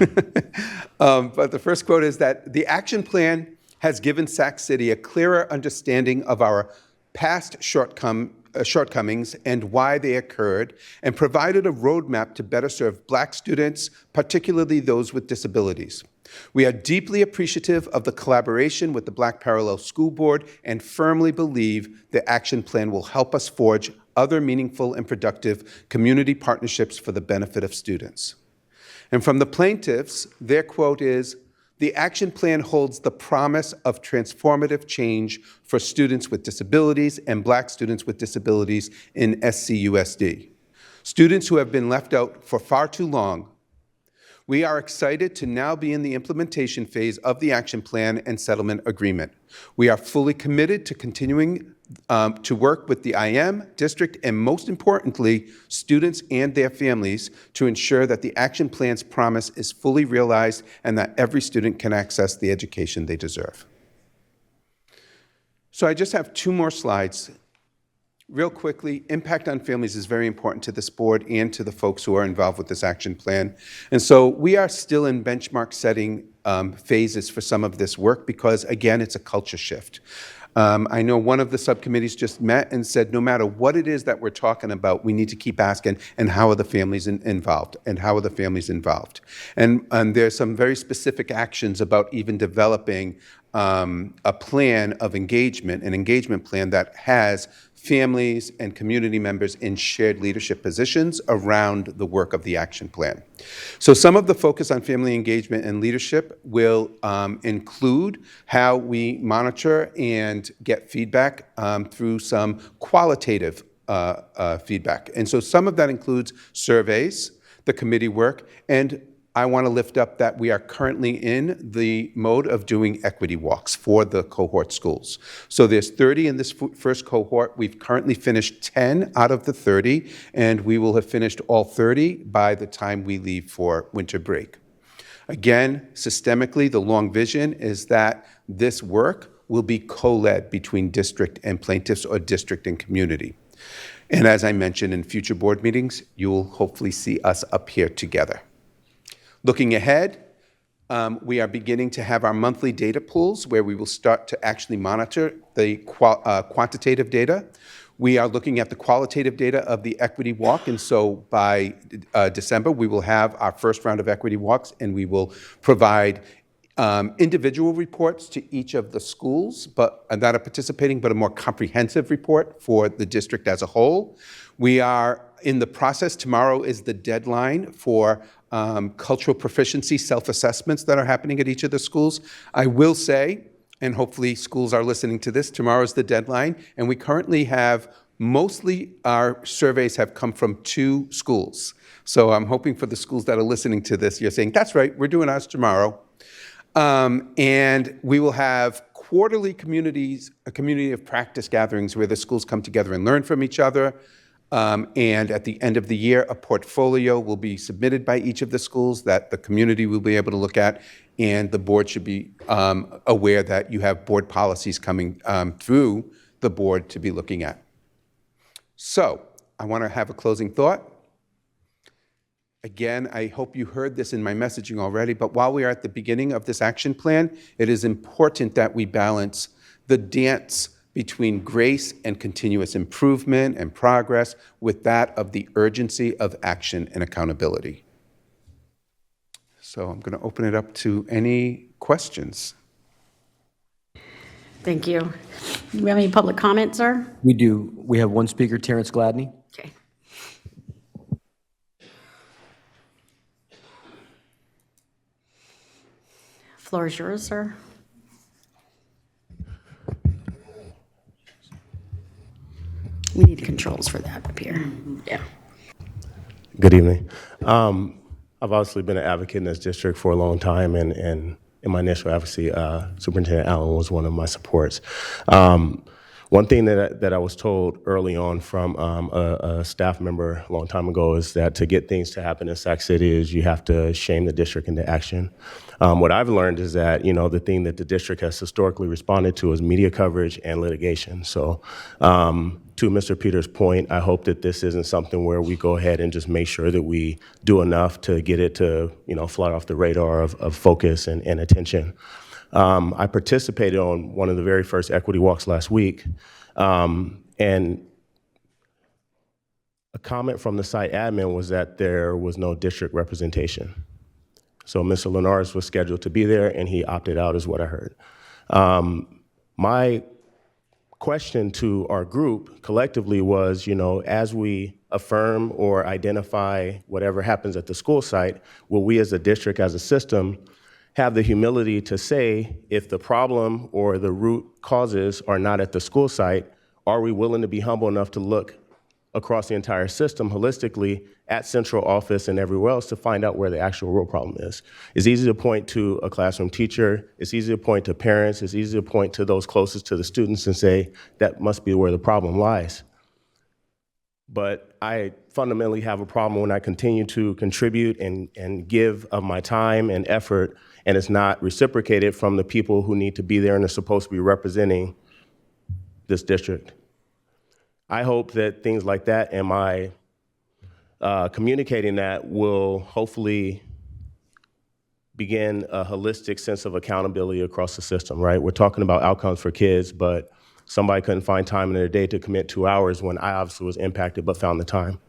But the first quote is that the action plan has given Sac City a clearer understanding of our past shortcomings and why they occurred, and provided a roadmap to better serve Black students, particularly those with disabilities. We are deeply appreciative of the collaboration with the Black Parallel School Board and firmly believe the action plan will help us forge other meaningful and productive community partnerships for the benefit of students. And from the plaintiffs, their quote is, "The action plan holds the promise of transformative change for students with disabilities and Black students with disabilities in SCUSD, students who have been left out for far too long. We are excited to now be in the implementation phase of the action plan and settlement agreement. We are fully committed to continuing to work with the IM, district, and most importantly, students and their families to ensure that the action plan's promise is fully realized and that every student can access the education they deserve." So I just have two more slides. Real quickly, impact on families is very important to this board and to the folks who are involved with this action plan. And so we are still in benchmark setting phases for some of this work because, again, it's a culture shift. I know one of the subcommittees just met and said, no matter what it is that we're talking about, we need to keep asking, and how are the families involved? And how are the families involved? And there's some very specific actions about even developing a plan of engagement, an engagement plan that has families and community members in shared leadership positions around the work of the action plan. So some of the focus on family engagement and leadership will include how we monitor and get feedback through some qualitative feedback. And so some of that includes surveys, the committee work, and I want to lift up that we are currently in the mode of doing equity walks for the cohort schools. So there's 30 in this first cohort. We've currently finished 10 out of the 30, and we will have finished all 30 by the time we leave for winter break. Again, systemically, the long vision is that this work will be co-led between district and plaintiffs or district and community. And as I mentioned in future board meetings, you will hopefully see us up here together. Looking ahead, we are beginning to have our monthly data pools where we will start to actually monitor the quantitative data. We are looking at the qualitative data of the equity walk, and so by December, we will have our first round of equity walks, and we will provide individual reports to each of the schools that are participating, but a more comprehensive report for the district as a whole. We are in the process. Tomorrow is the deadline for cultural proficiency self-assessments that are happening at each of the schools. I will say, and hopefully schools are listening to this, tomorrow is the deadline, and we currently have mostly our surveys have come from 2 schools. So I'm hoping for the schools that are listening to this, you're saying, that's right, we're doing ours tomorrow. And we will have quarterly a community of practice gatherings where the schools come together and learn from each other. And at the end of the year, a portfolio will be submitted by each of the schools that the community will be able to look at, and the board should be aware that you have board policies coming through the board to be looking at. So I want to have a closing thought. Again, I hope you heard this in my messaging already, but while we are at the beginning of this action plan, it is important that we balance the dance between grace and continuous improvement and progress with that of the urgency of action and accountability. So I'm going to open it up to any questions. Thank you. Do we have any public comments, sir? We do. We have one speaker, Terrence Gladney. Okay. Floor is yours, sir. We need controls for that up here. Yeah. Good evening. I've obviously been an advocate in this district for a long time, and in my initial advocacy, Superintendent Allen was one of my supports. One thing that I was told early on from a staff member a long time ago is that to get things to happen in Sac City is you have to shame the district into action. What I've learned is that, the thing that the district has historically responded to is media coverage and litigation. So to Mr. Peters' point, I hope that this isn't something where we go ahead and just make sure that we do enough to get it to, fly off the radar of focus and attention. I participated on one of the very first equity walks last week, and a comment from the site admin was that there was no district representation. So Mr. Linares was scheduled to be there, and he opted out, is what I heard. My question to our group collectively was, as we affirm or identify whatever happens at the school site, will we as a district, as a system, have the humility to say if the problem or the root causes are not at the school site, are we willing to be humble enough to look across the entire system holistically at central office and everywhere else to find out where the actual real problem is? It's easy to point to a classroom teacher, it's easy to point to parents, it's easy to point to those closest to the students and say that must be where the problem lies. But I fundamentally have a problem when I continue to contribute and give of my time and effort, and it's not reciprocated from the people who need to be there and are supposed to be representing this district. I hope that things like that and my communicating that will hopefully begin a holistic sense of accountability across the system, right? We're talking about outcomes for kids, but somebody couldn't find time in their day to commit 2 hours when I obviously was impacted but found the time.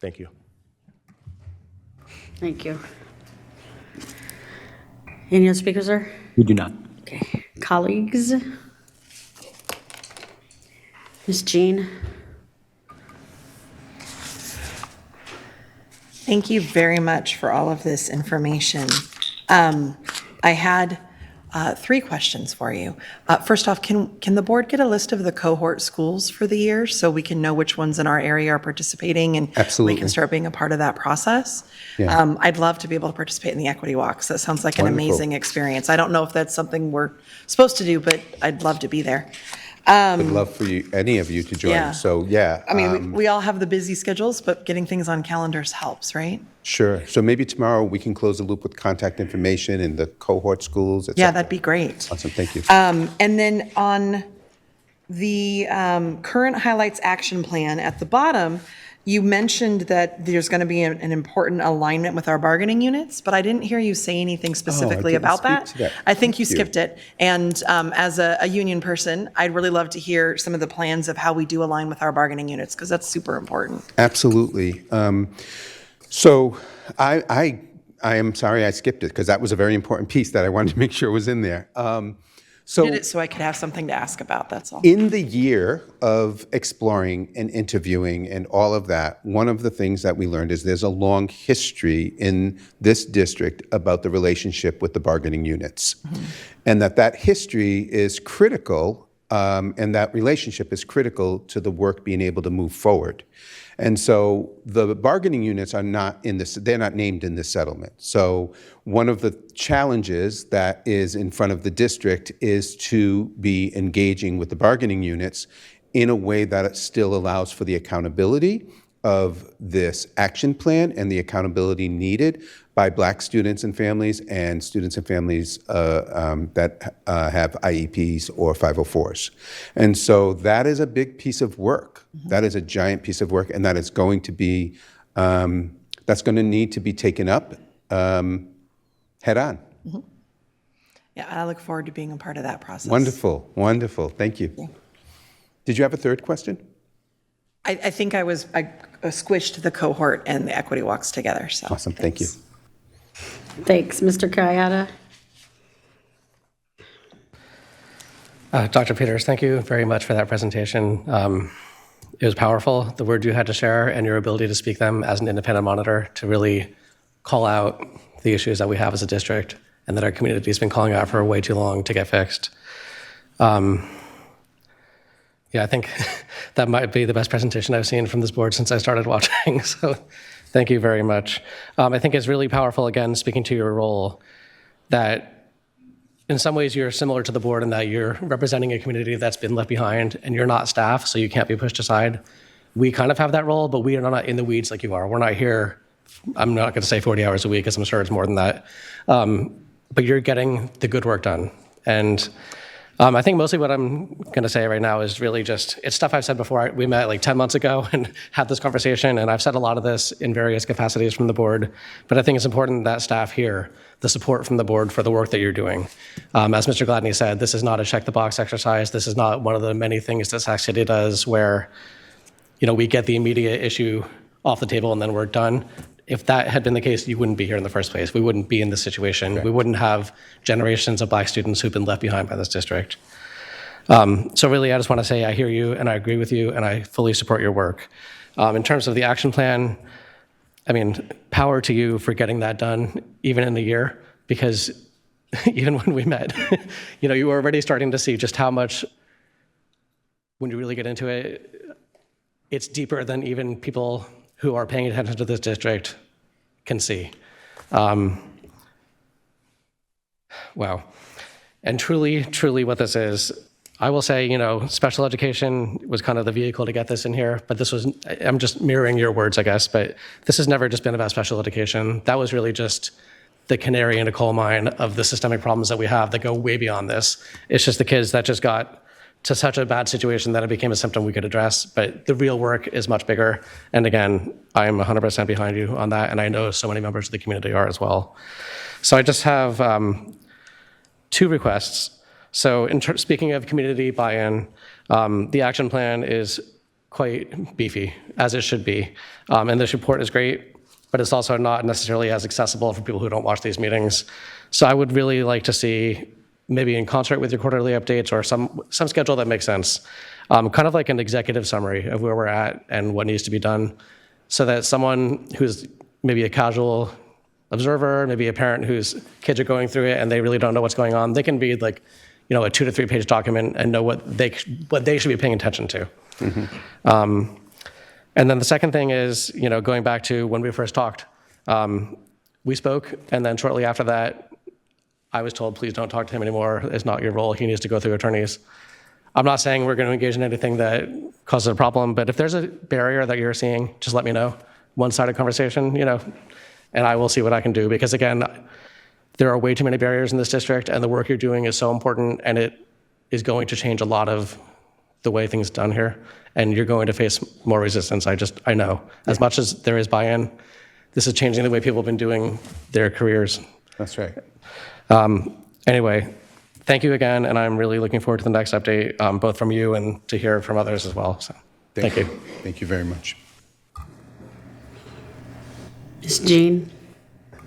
Thank you. Thank you. Any other speakers, sir? We do not. Okay. Colleagues? Ms. Jean? Thank you very much for all of this information. I had 3 questions for you. First off, can the board get a list of the cohort schools for the year so we can know which ones in our area are participating and Absolutely. we can start being a part of that process? Yeah. I'd love to be able to participate in the equity walks. That sounds like an Wonderful. amazing experience. I don't know if that's something we're supposed to do, but I'd love to be there. I'd love for you, any of you to join. Yeah. So, yeah. I mean, we all have the busy schedules, but getting things on calendars helps, right? Sure. So maybe tomorrow we can close the loop with contact information in the cohort schools, et Yeah, cetera. that'd be great. Awesome, thank you. And then on the current highlights action plan at the bottom, you mentioned that there's going to be an important alignment with our bargaining units, but I didn't hear you say anything specifically didn't about speak that. to that. I think you Thank you. skipped it. And as a union person, I'd really love to hear some of the plans of how we do align with our bargaining units, because that's super important. Absolutely. So I am sorry I skipped it because that was a very important piece that I wanted to make sure was in there. I did it so I could have something to ask about, that's all. In the year of exploring and interviewing and all of that, one of the things that we learned is there's a long history in this district about the relationship with the bargaining units. And that history is critical, and that relationship is critical to the work being able to move forward. And so the bargaining units are not in this, they're not named in this settlement. So one of the challenges that is in front of the district is to be engaging with the bargaining units in a way that it still allows for the accountability of this action plan and the accountability needed by Black students and families that have IEPs or 504s. And so that is a big piece of work. That is a giant piece of work, and that is going to be, that's going to need to be taken up head on. Yeah, I look forward to being a part of that process. Wonderful, wonderful. Thank you. Did you have a third question? I think I squished the cohort and the equity walks together, so. Awesome, thank you. Thanks. Mr. Kayada? Dr. Peters, thank you very much for that presentation. It was powerful, the words you had to share and your ability to speak them as an independent monitor to really call out the issues that we have as a district and that our community has been calling out for way too long to get fixed. Yeah, I think that might be the best presentation I've seen from this board since I started watching, so thank you very much. I think it's really powerful, again, speaking to your role, that in some ways you're similar to the board in that you're representing a community that's been left behind and you're not staff, so you can't be pushed aside. We kind of have that role, but we are not in the weeds like you are. We're not here, I'm not going to say 40 hours a week, because I'm sure it's more than that. But you're getting the good work done. And I think mostly what I'm going to say right now is really just, it's stuff I've said before. We met like 10 months ago and had this conversation, and I've said a lot of this in various capacities from the board, but I think it's important that staff hear the support from the board for the work that you're doing. As Mr. Gladney said, this is not a check-the-box exercise. This is not one of the many things that Sac City does where, we get the immediate issue off the table and then we're done. If that had been the case, you wouldn't be here in the first place. We wouldn't be in this situation. Correct. We wouldn't have generations of Black students who've been left behind by this district. So really, I just want to say I hear you and I agree with you and I fully support your work. In terms of the action plan, I mean, power to you for getting that done, even in the year, because even when we met, you were already starting to see just how much, when you really get into it, it's deeper than even people who are paying attention to this district can see. Wow. And truly, truly what this is, I will say, special education was kind of the vehicle to get this in here, but I'm just mirroring your words, I guess, but this has never just been about special education. That was really just the canary in a coal mine of the systemic problems that we have that go way beyond this. It's just the kids that just got to such a bad situation that it became a symptom we could address, but the real work is much bigger. And again, I'm 100% behind you on that, and I know so many members of the community are as well. So I just have 2 requests. So speaking of community buy-in, the action plan is quite beefy, as it should be. And this report is great, but it's also not necessarily as accessible for people who don't watch these meetings. So I would really like to see, maybe in concert with your quarterly updates or some schedule that makes sense, kind of like an executive summary of where we're at and what needs to be done, so that someone who's maybe a casual observer, maybe a parent whose kids are going through it and they really don't know what's going on. They can read like, a 2 to 3 page document and know what they should be paying attention to. And then the second thing is, going back to when we first talked, we spoke, and then shortly after that, I was told, please don't talk to him anymore. It's not your role. He needs to go through attorneys. I'm not saying we're going to engage in anything that causes a problem, but if there's a barrier that you're seeing, just let me know. One-sided conversation, and I will see what I can do. Because again, there are way too many barriers in this district, and the work you're doing is so important, and it is going to change a lot of the way things are done here. And you're going to face more resistance. I know. As much as there is buy-in, this is changing the way people have been doing their careers. That's right. Anyway, thank you again, and I'm really looking forward to the next update, both from you and to hear from others as well. So, thank you. Thank you very much. Ms. Jean?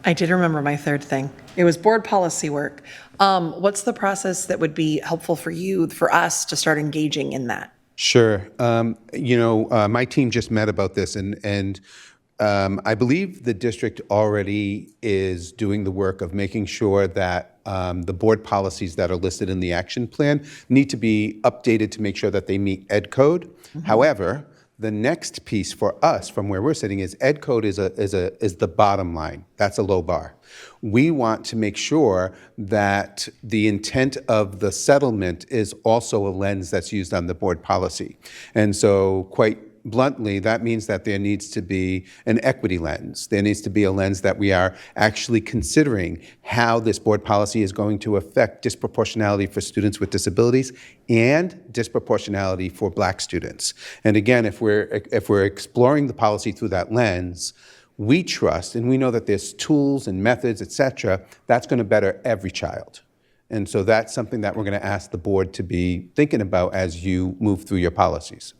I did remember my third thing. It was board policy work. What's the process that would be helpful for us to start engaging in that? Sure. My team just met about this, and I believe the district already is doing the work of making sure that the board policies that are listed in the action plan need to be updated to make sure that they meet Ed Code. However, the next piece for us, from where we're sitting, is Ed Code is the bottom line. That's a low bar. We want to make sure that the intent of the settlement is also a lens that's used on the board policy. And so, quite bluntly, that means that there needs to be an equity lens. There needs to be a lens that we are actually considering how this board policy is going to affect disproportionality for students with disabilities and disproportionality for Black students. And again, if we're exploring the policy through that lens, we trust, and we know that there's tools and methods, et cetera, that's going to better every child. And so that's something that we're going to ask the board to be thinking about as you move through your policies.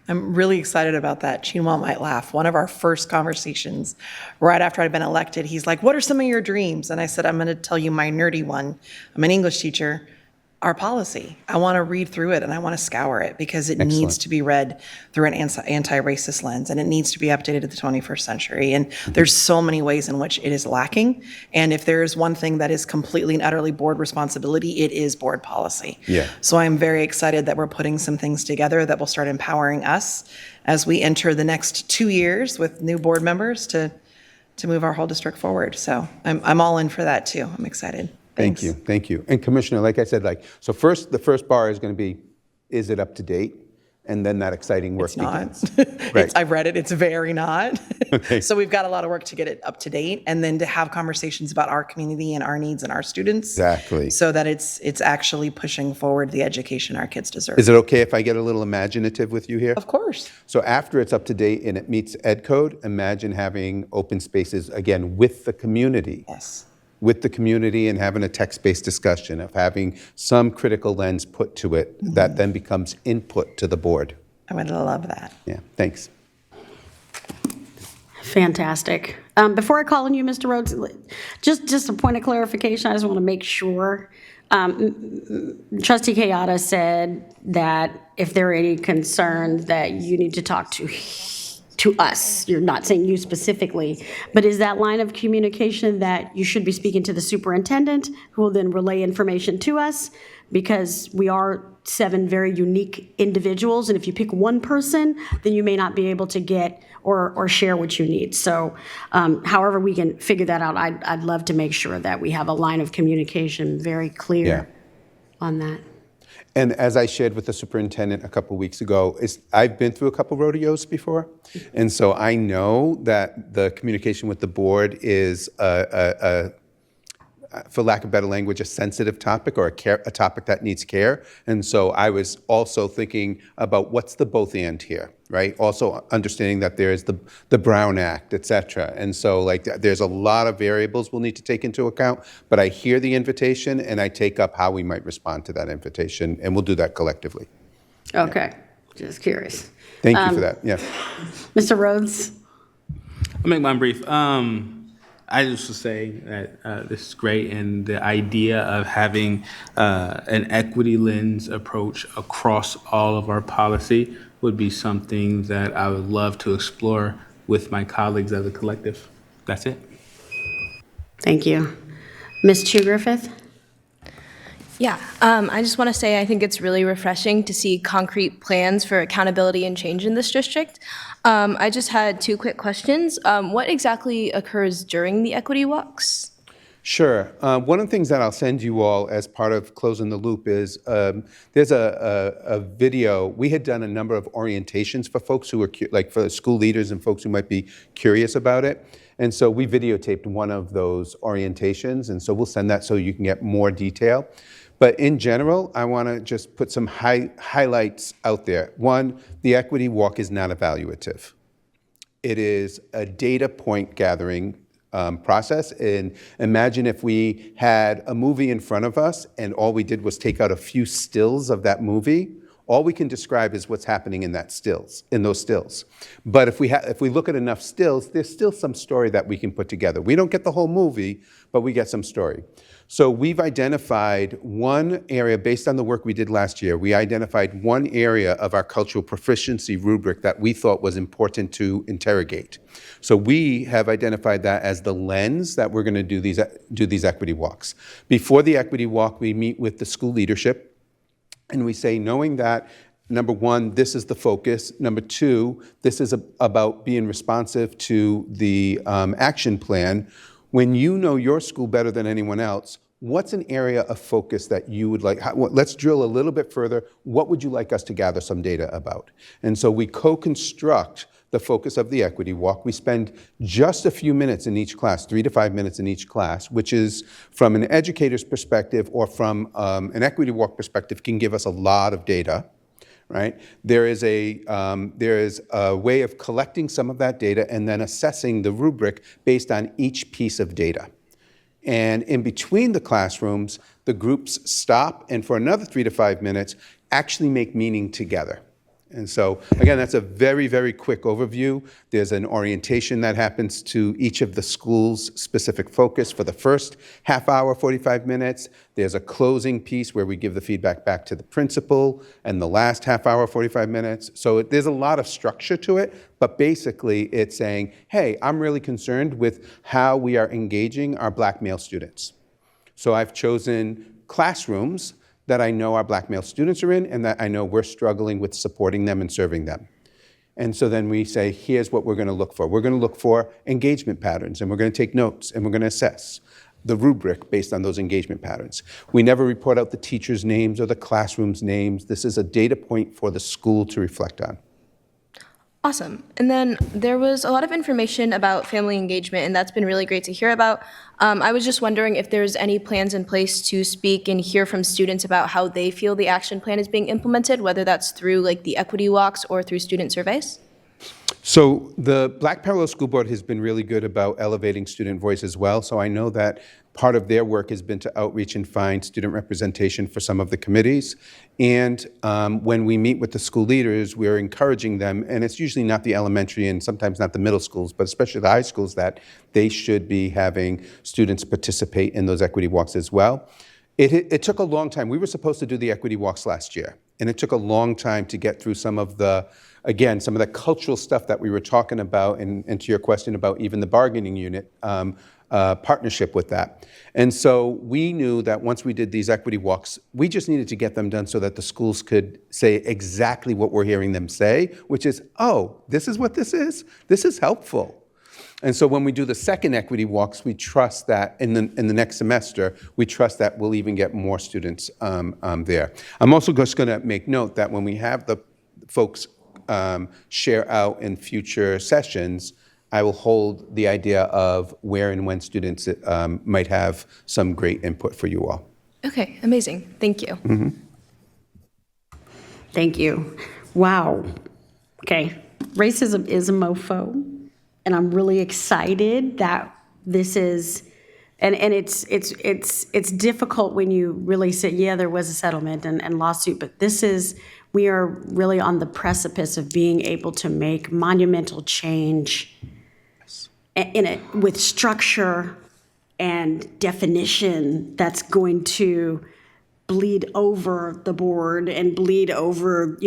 I'm really excited about that. Chinua might laugh. One of our first conversations, right after I'd been elected, he's like, what are some of your dreams? And I said, I'm going to tell you my nerdy one. I'm an English teacher. Our policy. I want to read through it and I want to scour it because it needs to be read through an anti-racist lens and it needs to be updated to the 21st century. And there's so many ways in which it is lacking. And if there is one thing that is completely and utterly board responsibility, it is board policy. Yeah. So I'm very excited that we're putting some things together that will start empowering us as we enter the next 2 years with new board members to move our whole district forward. So I'm all in for that too. I'm excited. Thank you, thank you. And Commissioner, like I said, so first, the first bar is going to be, is it up to date? And then that exciting work begins. Right. I've read it, it's very not. Okay. So we've got a lot of work to get it up to date and then to have conversations about our community and our needs and our students. Exactly. So that it's actually pushing forward the education our kids deserve. Is it okay if I get a little imaginative with you here? Of course. So after it's up to date and it meets Ed Code, imagine having open spaces, again, with the community. Yes. With the community and having a text-based discussion of having some critical lens put to it that then becomes input to the board. I would love that. Yeah, thanks. Fantastic. Before I call on you, Mr. Rhodes, just a point of clarification. I just want to make sure. Trustee Kayada said that if there are any concerns that you need to talk to us. You're not saying you specifically, but is that line of communication that you should be speaking to the superintendent, who will then relay information to us? Because we are 7 very unique individuals, and if you pick one person, then you may not be able to get or share what you need. So however we can figure that out, I'd love to make sure that we have a line of communication very clear on that. And as I shared with the superintendent a couple weeks ago, I've been through a couple rodeos before, and so I know that the communication with the board is, for lack of better language, a sensitive topic or a topic that needs care. And so I was also thinking about what's the both and here, right? Also understanding that there's the Brown Act, et cetera. And so there's a lot of variables we'll need to take into account, but I hear the invitation and I take up how we might respond to that invitation, and we'll do that collectively. Okay, just curious. Thank you for that, yeah. Mr. Rhodes? I'll make mine brief. I just would say that this is great, and the idea of having an equity lens approach across all of our policy would be something that I would love to explore with my colleagues as a collective. That's it. Thank you. Ms. Chu Griffith? Yeah, I just want to say I think it's really refreshing to see concrete plans for accountability and change in this district. I just had two quick questions. What exactly occurs during the equity walks? Sure. One of the things that I'll send you all as part of Closing the Loop is there's a video. We had done a number of orientations for folks who were, like for school leaders and folks who might be curious about it. And so we videotaped one of those orientations. And so we'll send that so you can get more detail. But in general, I want to just put some highlights out there. One, the equity walk is not evaluative. It is a data point gathering process. And imagine if we had a movie in front of us and all we did was take out a few stills of that movie. All we can describe is what's happening in those stills. But if we look at enough stills, there's still some story that we can put together. We don't get the whole movie, but we get some story. So we've identified one area based on the work we did last year. We identified one area of our cultural proficiency rubric that we thought was important to interrogate. So we have identified that as the lens that we're going to do these equity walks. Before the equity walk, we meet with the school leadership. And we say, knowing that, number one, this is the focus. Number two, this is about being responsive to the action plan. When you know your school better than anyone else, what's an area of focus that you would like? Let's drill a little bit further. What would you like us to gather some data about? And so we co-construct the focus of the equity walk. We spend just a few minutes in each class, 3 to 5 minutes in each class, which is from an educator's perspective or from an equity walk perspective can give us a lot of data, right? There is a way of collecting some of that data and then assessing the rubric based on each piece of data. And in between the classrooms, the groups stop and for another 3 to 5 minutes actually make meaning together. And so, again, that's a very, very quick overview. There's an orientation that happens to each of the schools' specific focus for the first half hour, 45 minutes. There's a closing piece where we give the feedback back to the principal and the last half hour, 45 minutes. So there's a lot of structure to it, but basically it's saying, hey, I'm really concerned with how we are engaging our Black male students. So I've chosen classrooms that I know our Black male students are in and that I know we're struggling with supporting them and serving them. And so then we say, here's what we're going to look for. We're going to look for engagement patterns, and we're going to take notes, and we're going to assess the rubric based on those engagement patterns. We never report out the teachers' names or the classrooms' names. This is a data point for the school to reflect on. Awesome. And then there was a lot of information about family engagement, and that's been really great to hear about. I was just wondering if there's any plans in place to speak and hear from students about how they feel the action plan is being implemented, whether that's through like the equity walks or through student surveys? So the Black Parallel School Board has been really good about elevating student voice as well. So I know that part of their work has been to outreach and find student representation for some of the committees. And when we meet with the school leaders, we're encouraging them, and it's usually not the elementary and sometimes not the middle schools, but especially the high schools, that they should be having students participate in those equity walks as well. It took a long time. We were supposed to do the equity walks last year, and it took a long time to get through some of the cultural stuff that we were talking about, and to your question about even the bargaining unit partnership with that. And so we knew that once we did these equity walks, we just needed to get them done so that the schools could say exactly what we're hearing them say, which is, oh, this is what this is? This is helpful. And so when we do the second equity walks, we trust that in the next semester, we trust that we'll even get more students there. I'm also just going to make note that when we have the folks share out in future sessions, I will hold the idea of where and when students might have some great input for you all. Okay, amazing. Thank you. Mm-hmm. Thank you. Wow. Okay, racism is a mofo, and I'm really excited that this is, and it's difficult when you really say, yeah, there was a settlement and lawsuit, but we are really on the precipice of being able to make monumental change with structure and definition that's going to bleed over the board and bleed over,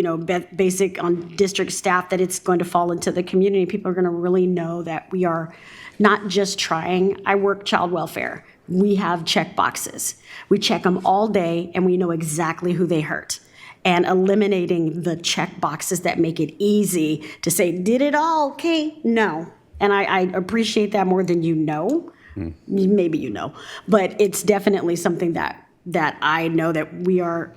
basic on district staff, that it's going to fall into the community. People are going to really know that we are not just trying. I work child welfare. We have check boxes. We check them all day, and we know exactly who they hurt. And eliminating the check boxes that make it easy to say, did it all, okay? No. And I appreciate that more than you know. Maybe you know. But it's definitely something that I know that we are,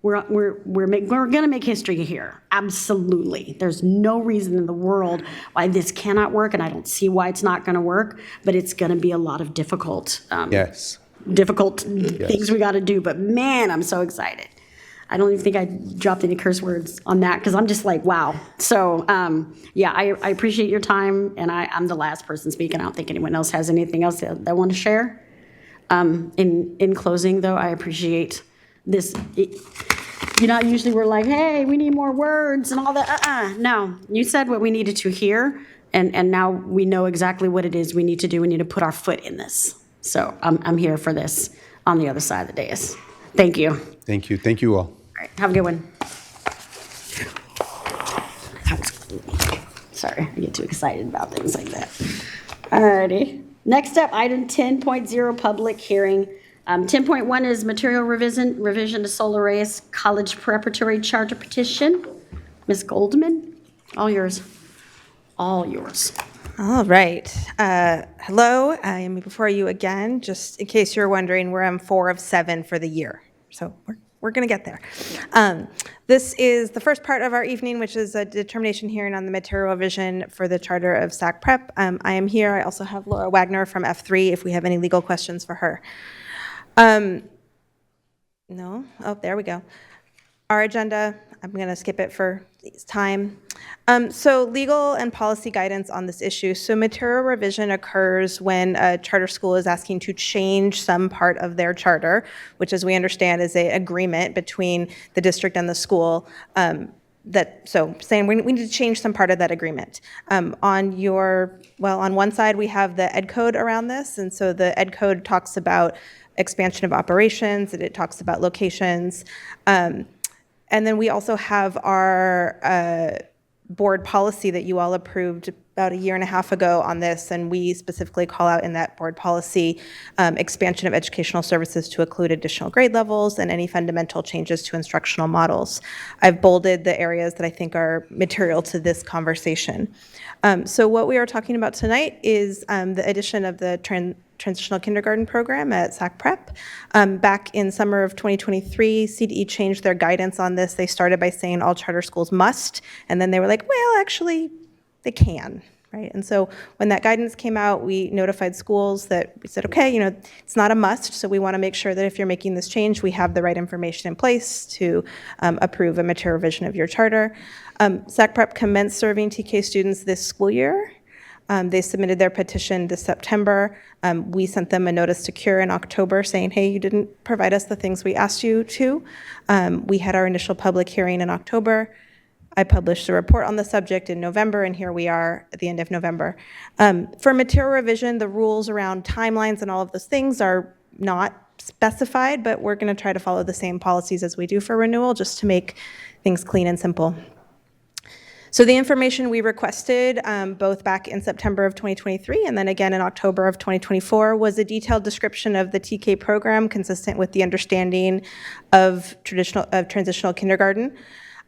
we're going to make history here. Absolutely. There's no reason in the world why this cannot work, and I don't see why it's not going to work, but it's going to be a lot of difficult Yes. things we got to do. But man, I'm so excited. I don't even think I dropped any curse words on that because I'm just like, wow. So, I appreciate your time, and I'm the last person speaking. I don't think anyone else has anything else that they want to share. In closing, though, I appreciate this. Usually we're like, hey, we need more words and all that. No, you said what we needed to hear, and now we know exactly what it is we need to do. We need to put our foot in this. So I'm here for this on the other side of the dais. Thank you. Thank you. Thank you all. All right, have a good one. That was cool. Sorry, I get too excited about things like that. All righty. Next up, item 10.0, public hearing. 10.1 is material revision to Solar Reyes College Preparatory Charter Petition. Ms. Goldman, all yours. All yours. All right. Hello, I am before you again, just in case you're wondering where I'm 4 of 7 for the year. So we're going to get there. This is the first part of our evening, which is a determination hearing on the material revision for the charter of Sac Prep. I am here. I also have Laura Wagner from F3 if we have any legal questions for her. No? Oh, there we go. Our agenda, I'm going to skip it for time. So legal and policy guidance on this issue. So material revision occurs when a charter school is asking to change some part of their charter, which as we understand is an agreement between the district and the school. So saying we need to change some part of that agreement. On one side we have the ed code around this, and so the ed code talks about expansion of operations, and it talks about locations. And then we also have our board policy that you all approved about 1.5 years ago on this, and we specifically call out in that board policy expansion of educational services to include additional grade levels and any fundamental changes to instructional models. I've bolded the areas that I think are material to this conversation. So what we are talking about tonight is the addition of the transitional kindergarten program at Sac Prep. Back in summer of 2023, CDE changed their guidance on this. They started by saying all charter schools must, and then they were like, well, actually, they can, right? And so when that guidance came out, we notified schools that we said, okay, it's not a must, so we want to make sure that if you're making this change, we have the right information in place to approve a material revision of your charter. Sac Prep commenced serving TK students this school year. They submitted their petition this September. We sent them a notice to cure in October saying, hey, you didn't provide us the things we asked you to. We had our initial public hearing in October. I published a report on the subject in November, and here we are at the end of November. For material revision, the rules around timelines and all of those things are not specified, but we're going to try to follow the same policies as we do for renewal just to make things clean and simple. So the information we requested both back in September of 2023 and then again in October of 2024 was a detailed description of the TK program consistent with the understanding of transitional kindergarten,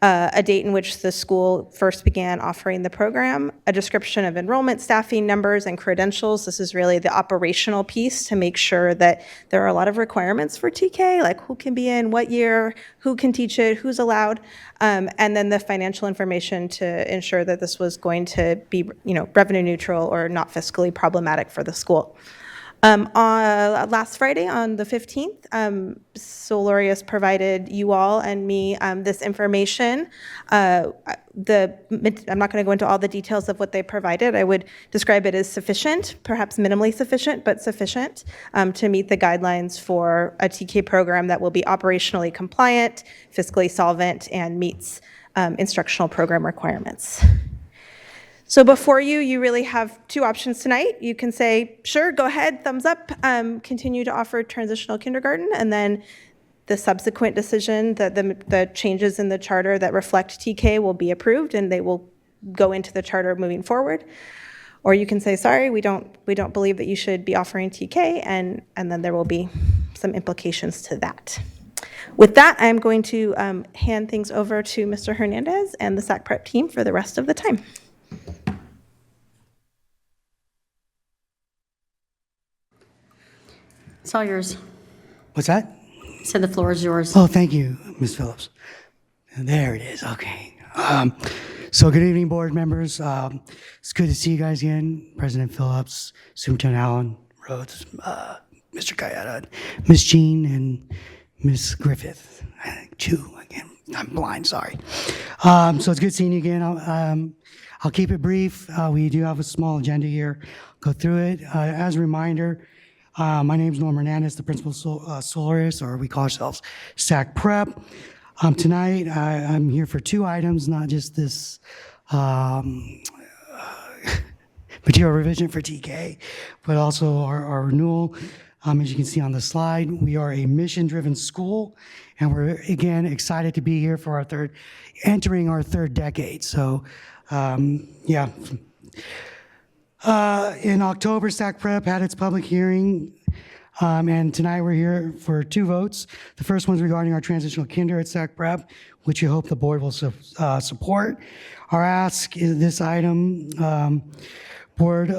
a date in which the school first began offering the program, a description of enrollment, staffing numbers, and credentials. This is really the operational piece to make sure that there are a lot of requirements for TK, like who can be in, what year, who can teach it, who's allowed, and then the financial information to ensure that this was going to be, revenue neutral or not fiscally problematic for the school. Last Friday on the 15th, Solarius provided you all and me this information. I'm not going to go into all the details of what they provided. I would describe it as sufficient, perhaps minimally sufficient, but sufficient to meet the guidelines for a TK program that will be operationally compliant, fiscally solvent, and meets instructional program requirements. So before you really have two options tonight. You can say, sure, go ahead, thumbs up, continue to offer transitional kindergarten, and then the subsequent decision, the changes in the charter that reflect TK will be approved and they will go into the charter moving forward. Or you can say, sorry, we don't believe that you should be offering TK, and then there will be some implications to that. With that, I'm going to hand things over to Mr. Hernandez and the SAC Prep team for the rest of the time. It's all yours. What's that? Said the floor is yours. Oh, thank you, Ms. Phillips. There it is. Okay. So good evening, board members. It's good to see you guys again. President Phillips, Superintendent Allen, Rhodes, Mr. Kayada, Ms. Jean, and Ms. Griffith. I think two again. I'm blind, sorry. So it's good seeing you again. I'll keep it brief. We do have a small agenda here. Go through it. As a reminder, my name is Norm Hernandez, the principal soloist, or we call ourselves SAC Prep. Tonight, I'm here for two items, not just this material revision for TK, but also our renewal. As you can see on the slide, we are a mission-driven school, and we're, again, excited to be here for entering our third decade. So, yeah. In October, SAC Prep had its public hearing, and tonight we're here for two votes. The first one's regarding our transitional kinder at SAC Prep, which we hope the board will support. Our ask is this item, Board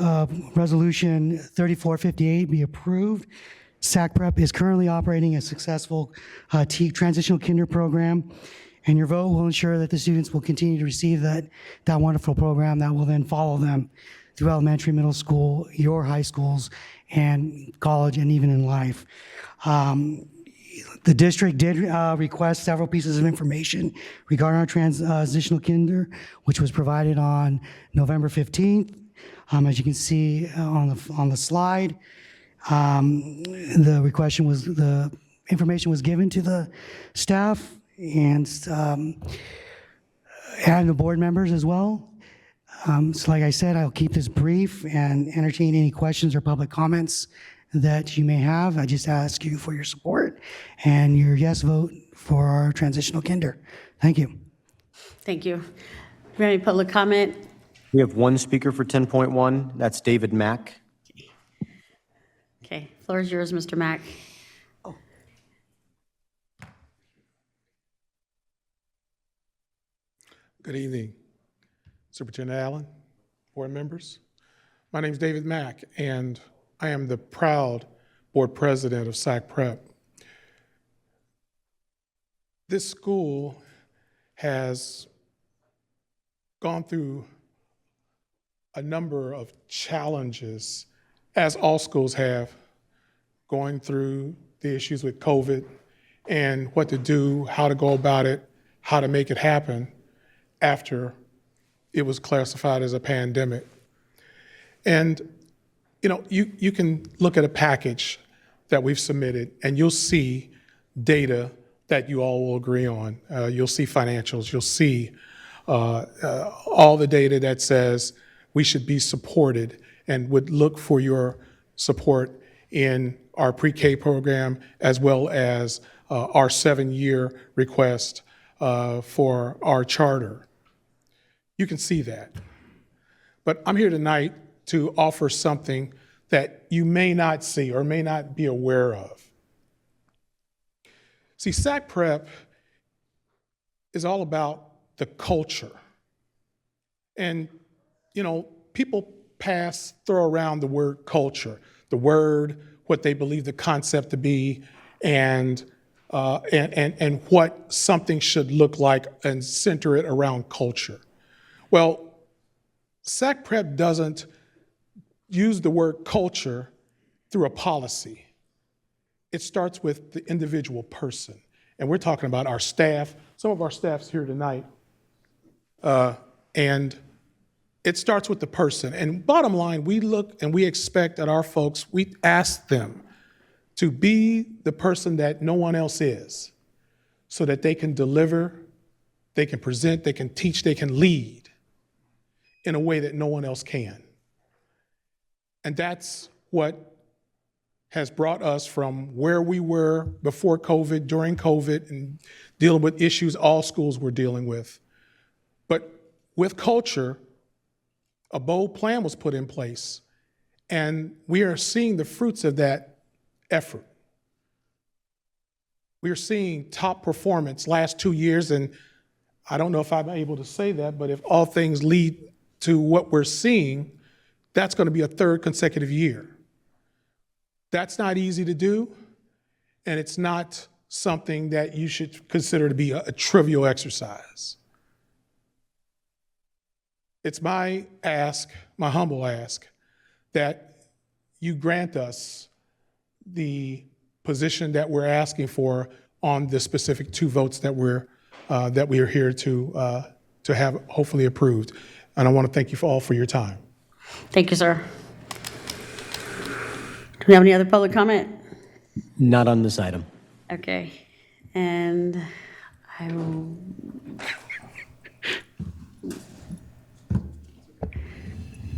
Resolution 3458 be approved. SAC Prep is currently operating a successful transitional kinder program, and your vote will ensure that the students will continue to receive that wonderful program that will then follow them through elementary, middle school, your high schools, and college, and even in life. The district did request several pieces of information regarding our transitional kinder, which was provided on November 15th. As you can see on the slide, the information was given to the staff and the board members as well. So like I said, I'll keep this brief and entertain any questions or public comments that you may have. I just ask you for your support and your yes vote for our transitional kinder. Thank you. Thank you. We have any public comment? We have one speaker for 10.1. That's David Mack. Okay, floor is yours, Mr. Mack. Good evening, Superintendent Allen, board members. My name is David Mack, and I am the proud board president of SAC Prep. This school has gone through a number of challenges, as all schools have, going through the issues with COVID and what to do, how to go about it, how to make it happen after it was classified as a pandemic. And you can look at a package that we've submitted and you'll see data that you all will agree on. You'll see financials, you'll see all the data that says we should be supported and would look for your support in our pre-K program as well as our 7-year request for our charter. You can see that. But I'm here tonight to offer something that you may not see or may not be aware of. See, SAC Prep is all about the culture. And, people throw around the word culture, the word, what they believe the concept to be, and what something should look like and center it around culture. Well, SAC Prep doesn't use the word culture through a policy. It starts with the individual person. And we're talking about our staff. Some of our staff's here tonight. And it starts with the person. And bottom line, we look and we expect that our folks, we ask them to be the person that no one else is so that they can deliver, they can present, they can teach, they can lead in a way that no one else can. And that's what has brought us from where we were before COVID, during COVID, and dealing with issues all schools were dealing with. But with culture, a bold plan was put in place, and we are seeing the fruits of that effort. We are seeing top performance last 2 years, and I don't know if I'm able to say that, but if all things lead to what we're seeing, that's going to be a third consecutive year. That's not easy to do, and it's not something that you should consider to be a trivial exercise. It's my ask, my humble ask, that you grant us the position that we're asking for on the specific 2 votes that we are here to have hopefully approved. And I want to thank you all for your time. Thank you, sir. Do we have any other public comment? Not on this item. Okay, and I will.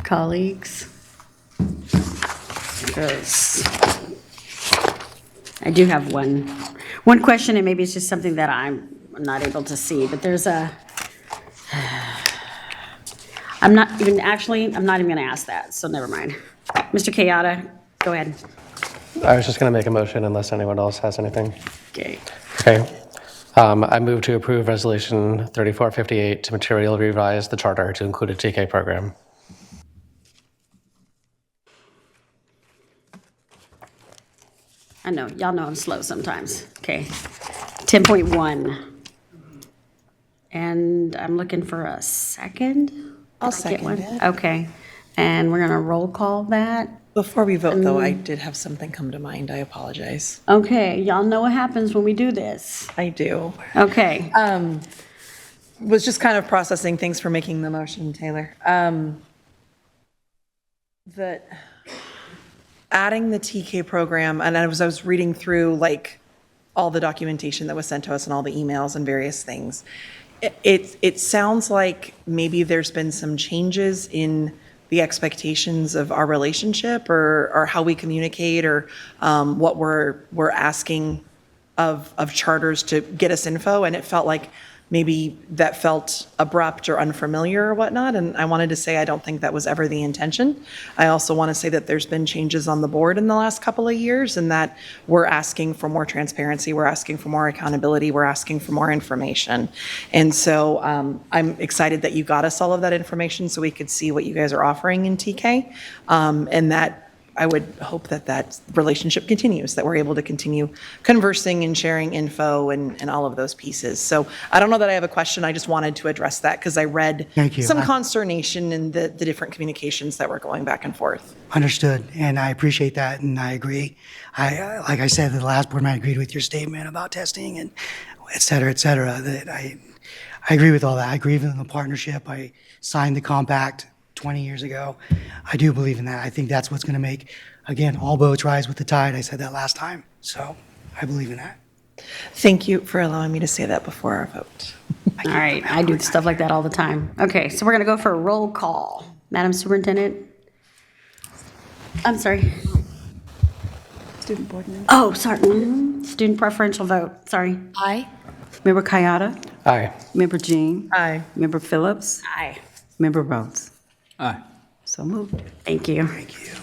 Colleagues, because I do have one question, and maybe it's just something that I'm not able to see, but there's a, I'm not even going to ask that, so never mind. Mr. Kayada, go ahead. I was just going to make a motion unless anyone else has anything. Okay. Okay. I move to approve Resolution 3458 to materially revise the charter to include a TK program. I know, y'all know I'm slow sometimes. Okay. 10.1. And I'm looking for a second. I'll Did I get second one? it. Okay. And we're going to roll call that. Before we vote, though, I did have something come to mind. I apologize. Okay, y'all know what happens when we do this. I do. Okay. Was just kind of processing things for making the motion, Taylor. That adding the TK program, and I was reading through like all the documentation that was sent to us and all the emails and various things. It sounds like maybe there's been some changes in the expectations of our relationship or how we communicate or what we're asking of charters to get us info. And it felt like maybe that felt abrupt or unfamiliar or whatnot. And I wanted to say, I don't think that was ever the intention. I also want to say that there's been changes on the board in the last couple of years and that we're asking for more transparency. We're asking for more accountability. We're asking for more information. And so I'm excited that you got us all of that information so we could see what you guys are offering in TK. And that I would hope that that relationship continues, that we're able to continue conversing and sharing info and all of those pieces. So I don't know that I have a question. I just wanted to address that because I read Thank you. some consternation in the different communications that were going back and forth. Understood, and I appreciate that, and I agree. Like I said, the last board meeting, I agreed with your statement about testing and et cetera, that I agree with all that. I agree with the partnership. I signed the compact 20 years ago. I do believe in that. I think that's what's going to make, again, all boats rise with the tide. I said that last time, so I believe in that. Thank you for allowing me to say that before our vote. All right, I do stuff like that all the time. Okay, so we're going to go for a roll call. Madam Superintendent? I'm sorry. Student board member. Oh, sorry. Student preferential vote, sorry. Aye. Member Kayada? Aye. Member Jean? Aye. Member Phillips? Aye. Member Rhodes? Aye. So moved. Thank you. Thank you.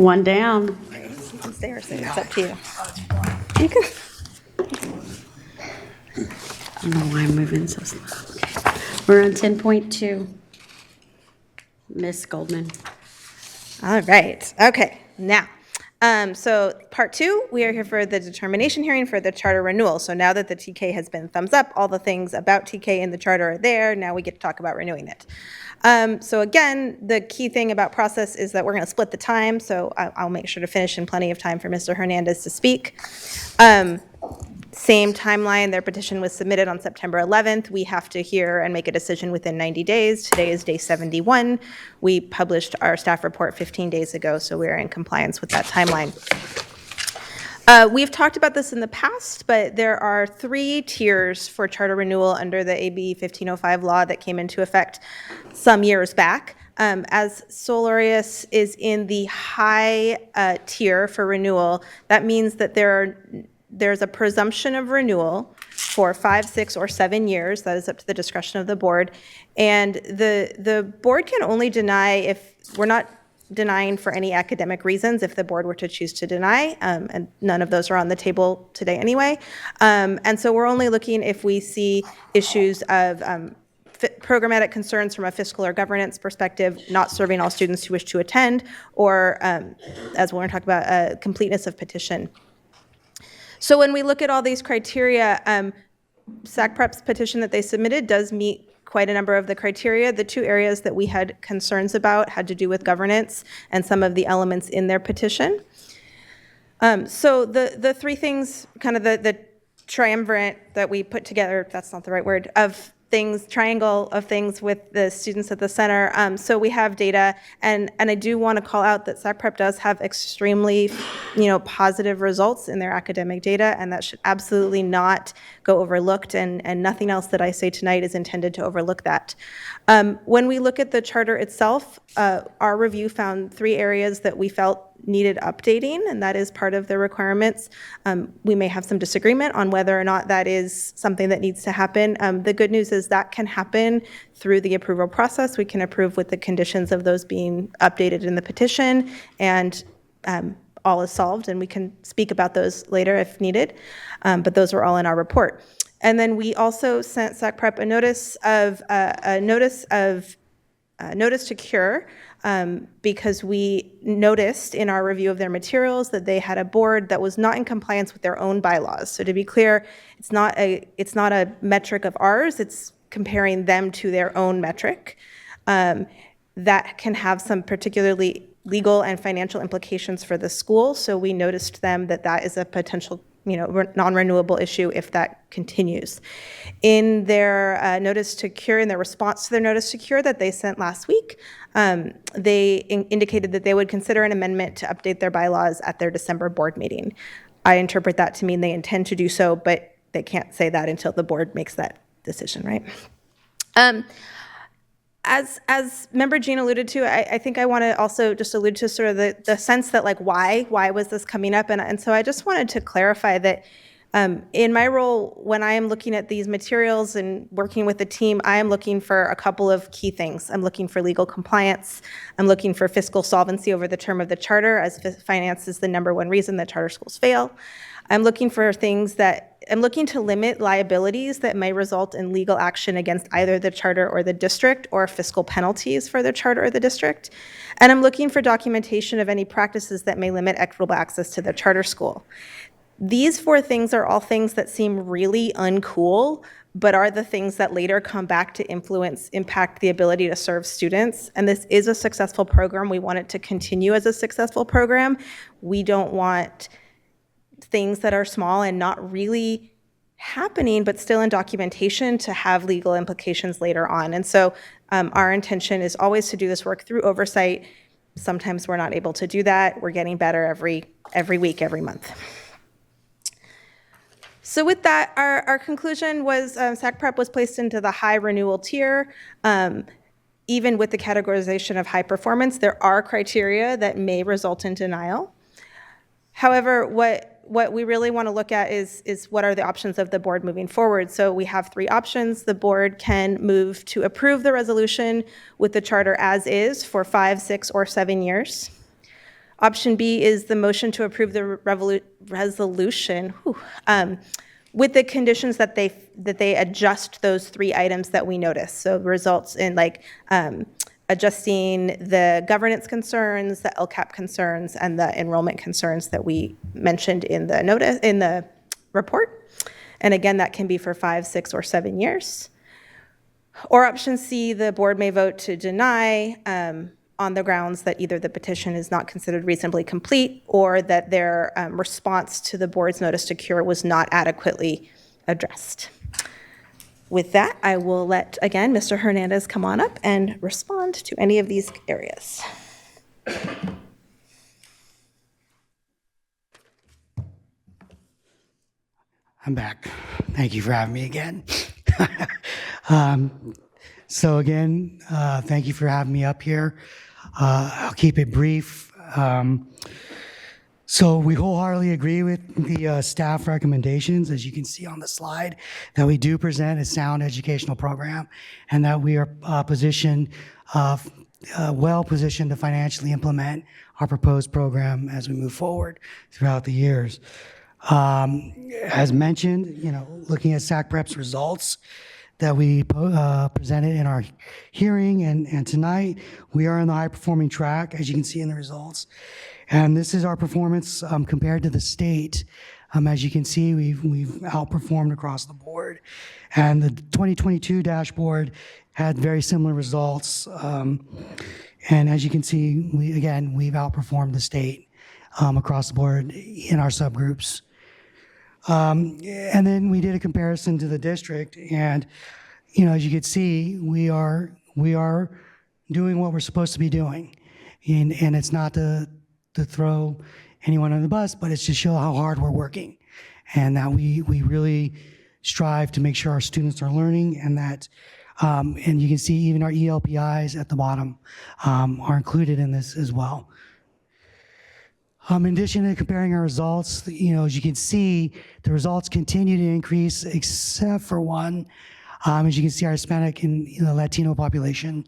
One down. It's there, so it's up to you. I don't know why I'm moving so slow. Okay. We're on 10.2. Miss Goldman. All right, okay, now, so part 2, we are here for the determination hearing for the charter renewal. So now that the TK has been thumbs up, all the things about TK in the charter are there, now we get to talk about renewing it. So again, the key thing about process is that we're going to split the time, so I'll make sure to finish in plenty of time for Mr. Hernandez to speak. Same timeline, their petition was submitted on September 11th. We have to hear and make a decision within 90 days. Today is day 71. We published our staff report 15 days ago, so we're in compliance with that timeline. We've talked about this in the past, but there are 3 tiers for charter renewal under the AB 1505 law that came into effect some years back. As Solarius is in the high tier for renewal, that means that there's a presumption of renewal for 5, 6, or 7 years. That is up to the discretion of the board. And the board can only deny if we're not denying for any academic reasons if the board were to choose to deny, and none of those are on the table today anyway. And so we're only looking if we see issues of programmatic concerns from a fiscal or governance perspective, not serving all students who wish to attend, or as we're going to talk about, completeness of petition. So when we look at all these criteria, SACPREP's petition that they submitted does meet quite a number of the criteria. The two areas that we had concerns about had to do with governance and some of the elements in their petition. So the three things, kind of the triumvirate that we put together, that's not the right word, of things, triangle of things with the students at the center. So we have data, and I do want to call out that SACPREP does have extremely, positive results in their academic data, and that should absolutely not go overlooked, and nothing else that I say tonight is intended to overlook that. When we look at the charter itself, our review found 3 areas that we felt needed updating, and that is part of the requirements. We may have some disagreement on whether or not that is something that needs to happen. The good news is that can happen through the approval process. We can approve with the conditions of those being updated in the petition, and all is solved, and we can speak about those later if needed, but those were all in our report. And then we also sent SACPREP a notice to cure, because we noticed in our review of their materials that they had a board that was not in compliance with their own bylaws. So to be clear, it's not a metric of ours, it's comparing them to their own metric. That can have some particularly legal and financial implications for the school. So we noticed them that is a potential non-renewable issue if that continues. In their notice to cure, in their response to their notice to cure that they sent last week, they indicated that they would consider an amendment to update their bylaws at their December board meeting. I interpret that to mean they intend to do so, but they can't say that until the board makes that decision, right? As Member Jean alluded to, I think I want to also just allude to sort of the sense that why was this coming up? And so I just wanted to clarify that in my role, when I am looking at these materials and working with the team, I am looking for a couple of key things. I'm looking for legal compliance. I'm looking for fiscal solvency over the term of the charter, as finance is the #1 reason that charter schools fail. I'm looking to limit liabilities that may result in legal action against either the charter or the district, or fiscal penalties for the charter or the district. And I'm looking for documentation of any practices that may limit equitable access to the charter school. These 4 things are all things that seem really uncool, but are the things that later come back to impact the ability to serve students. And this is a successful program. We want it to continue as a successful program. We don't want things that are small and not really happening, but still in documentation, to have legal implications later on. And so our intention is always to do this work through oversight. Sometimes we're not able to do that. We're getting better every week, every month. So with that, our conclusion was SACPREP was placed into the high renewal tier. Even with the categorization of high performance, there are criteria that may result in denial. However, what we really want to look at is what are the options of the board moving forward. So we have 3 options. The board can move to approve the resolution with the charter as is for 5, 6, or 7 years. Option B is the motion to approve the resolution with the conditions that they adjust those 3 items that we noticed. So results in adjusting the governance concerns, the LCAP concerns, and the enrollment concerns that we mentioned in the report. And again, that can be for 5, 6, or 7 years. Or option C, the board may vote to deny on the grounds that either the petition is not considered reasonably complete, or that their response to the board's notice to cure was not adequately addressed. With that, I will let, again, Mr. Hernandez come on up and respond to any of these areas. I'm back. Thank you for having me again. So again, thank you for having me up here. I'll keep it brief. So we wholeheartedly agree with the staff recommendations, as you can see on the slide, that we do present a sound educational program and that we are well positioned to financially implement our proposed program as we move forward throughout the years. As mentioned, looking at SACPREP's results that we presented in our hearing and tonight, we are in the high performing track, as you can see in the results. And this is our performance compared to the state. As you can see, we've outperformed across the board. And the 2022 dashboard had very similar results. And as you can see, we've outperformed the state across the board in our subgroups. And then we did a comparison to the district, and as you can see, we are doing what we're supposed to be doing, and it's not to throw anyone on the bus, but it's to show how hard we're working, and that we really strive to make sure our students are learning, and that and you can see even our ELPIs at the bottom are included in this as well. In addition to comparing our results, as you can see, the results continue to increase except for one. As you can see, our Hispanic and Latino population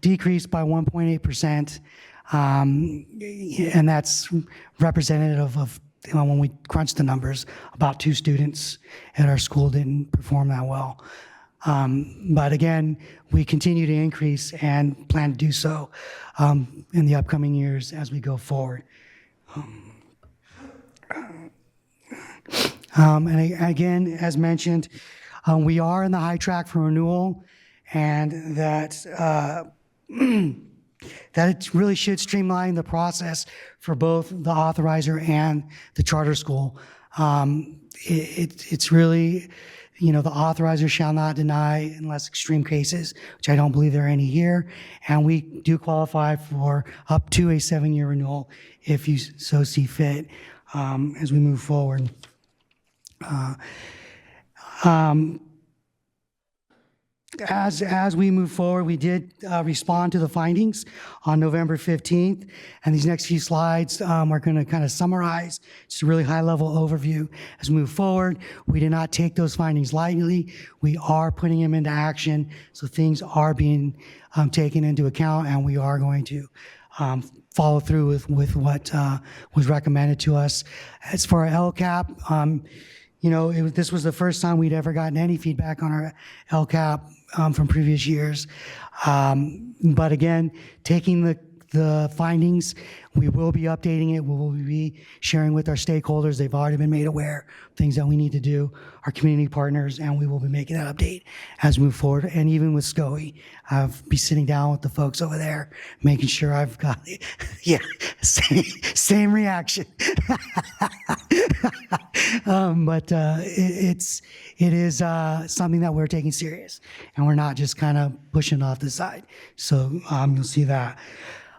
decreased by 1.8%, and that's representative of when we crunched the numbers, about 2 students at our school didn't perform that well. But again, we continue to increase and plan to do so in the upcoming years as we go forward. And again, as mentioned, we are in the high track for renewal, and that it really should streamline the process for both the authorizer and the charter school. It's really, the authorizer shall not deny unless extreme cases, which I don't believe there are any here, and we do qualify for up to a 7-year renewal if you so see fit as we move forward. As we move forward, we did respond to the findings on November 15th, and these next few slides are going to kind of summarize just a really high-level overview as we move forward. We did not take those findings lightly. We are putting them into action, so things are being taken into account, and we are going to follow through with what was recommended to us. As for our LCAP, this was the first time we'd ever gotten any feedback on our LCAP from previous years. But again, taking the findings, we will be updating it. We will be sharing with our stakeholders. They've already been made aware of things that we need to do, our community partners, and we will be making that update as we move forward. And even with SCOE, I'll be sitting down with the folks over there, making sure I've got it. Yeah, same reaction. But it is something that we're taking serious, and we're not just kind of pushing off the side. So you'll see that.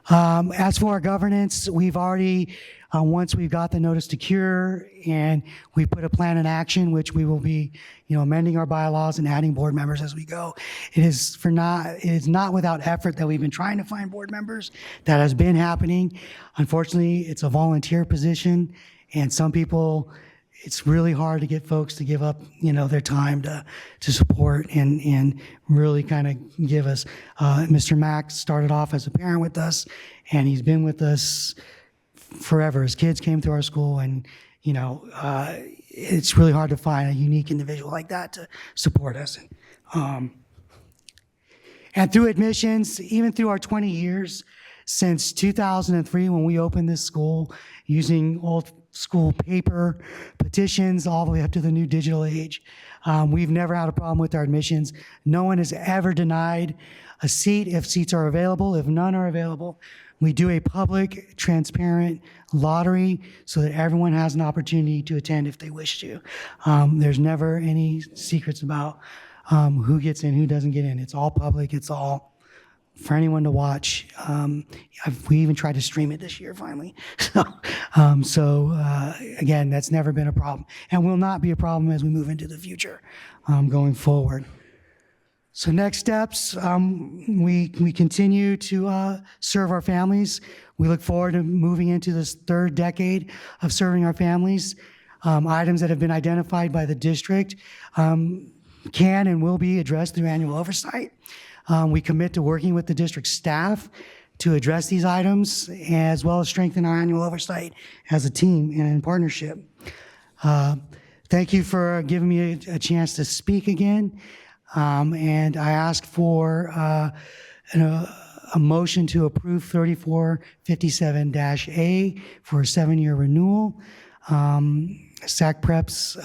As for our governance, we've already, once we've got the notice to cure and we put a plan in action, which we will be, amending our bylaws and adding board members as we go. It is not without effort that we've been trying to find board members. That has been happening. Unfortunately, it's a volunteer position, and some people, it's really hard to get folks to give up, their time to support and really kind of give us. Mr. Mack started off as a parent with us, and he's been with us forever. His kids came through our school, and it's really hard to find a unique individual like that to support us. And through admissions, even through our 20 years, since 2003 when we opened this school, using old school paper petitions all the way up to the new digital age, we've never had a problem with our admissions. No one has ever denied a seat if seats are available. If none are available, we do a public, transparent lottery so that everyone has an opportunity to attend if they wish to. There's never any secrets about who gets in, who doesn't get in. It's all public. It's all for anyone to watch. We even tried to stream it this year, finally. Again, that's never been a problem and will not be a problem as we move into the future going forward. So next steps, we continue to serve our families. We look forward to moving into this third decade of serving our families. Items that have been identified by the district can and will be addressed through annual oversight. We commit to working with the district staff to address these items, as well as strengthen our annual oversight as a team and in partnership. Thank you for giving me a chance to speak again. And I ask for a motion to approve 3457-A for a 7-year renewal. SAC Prep's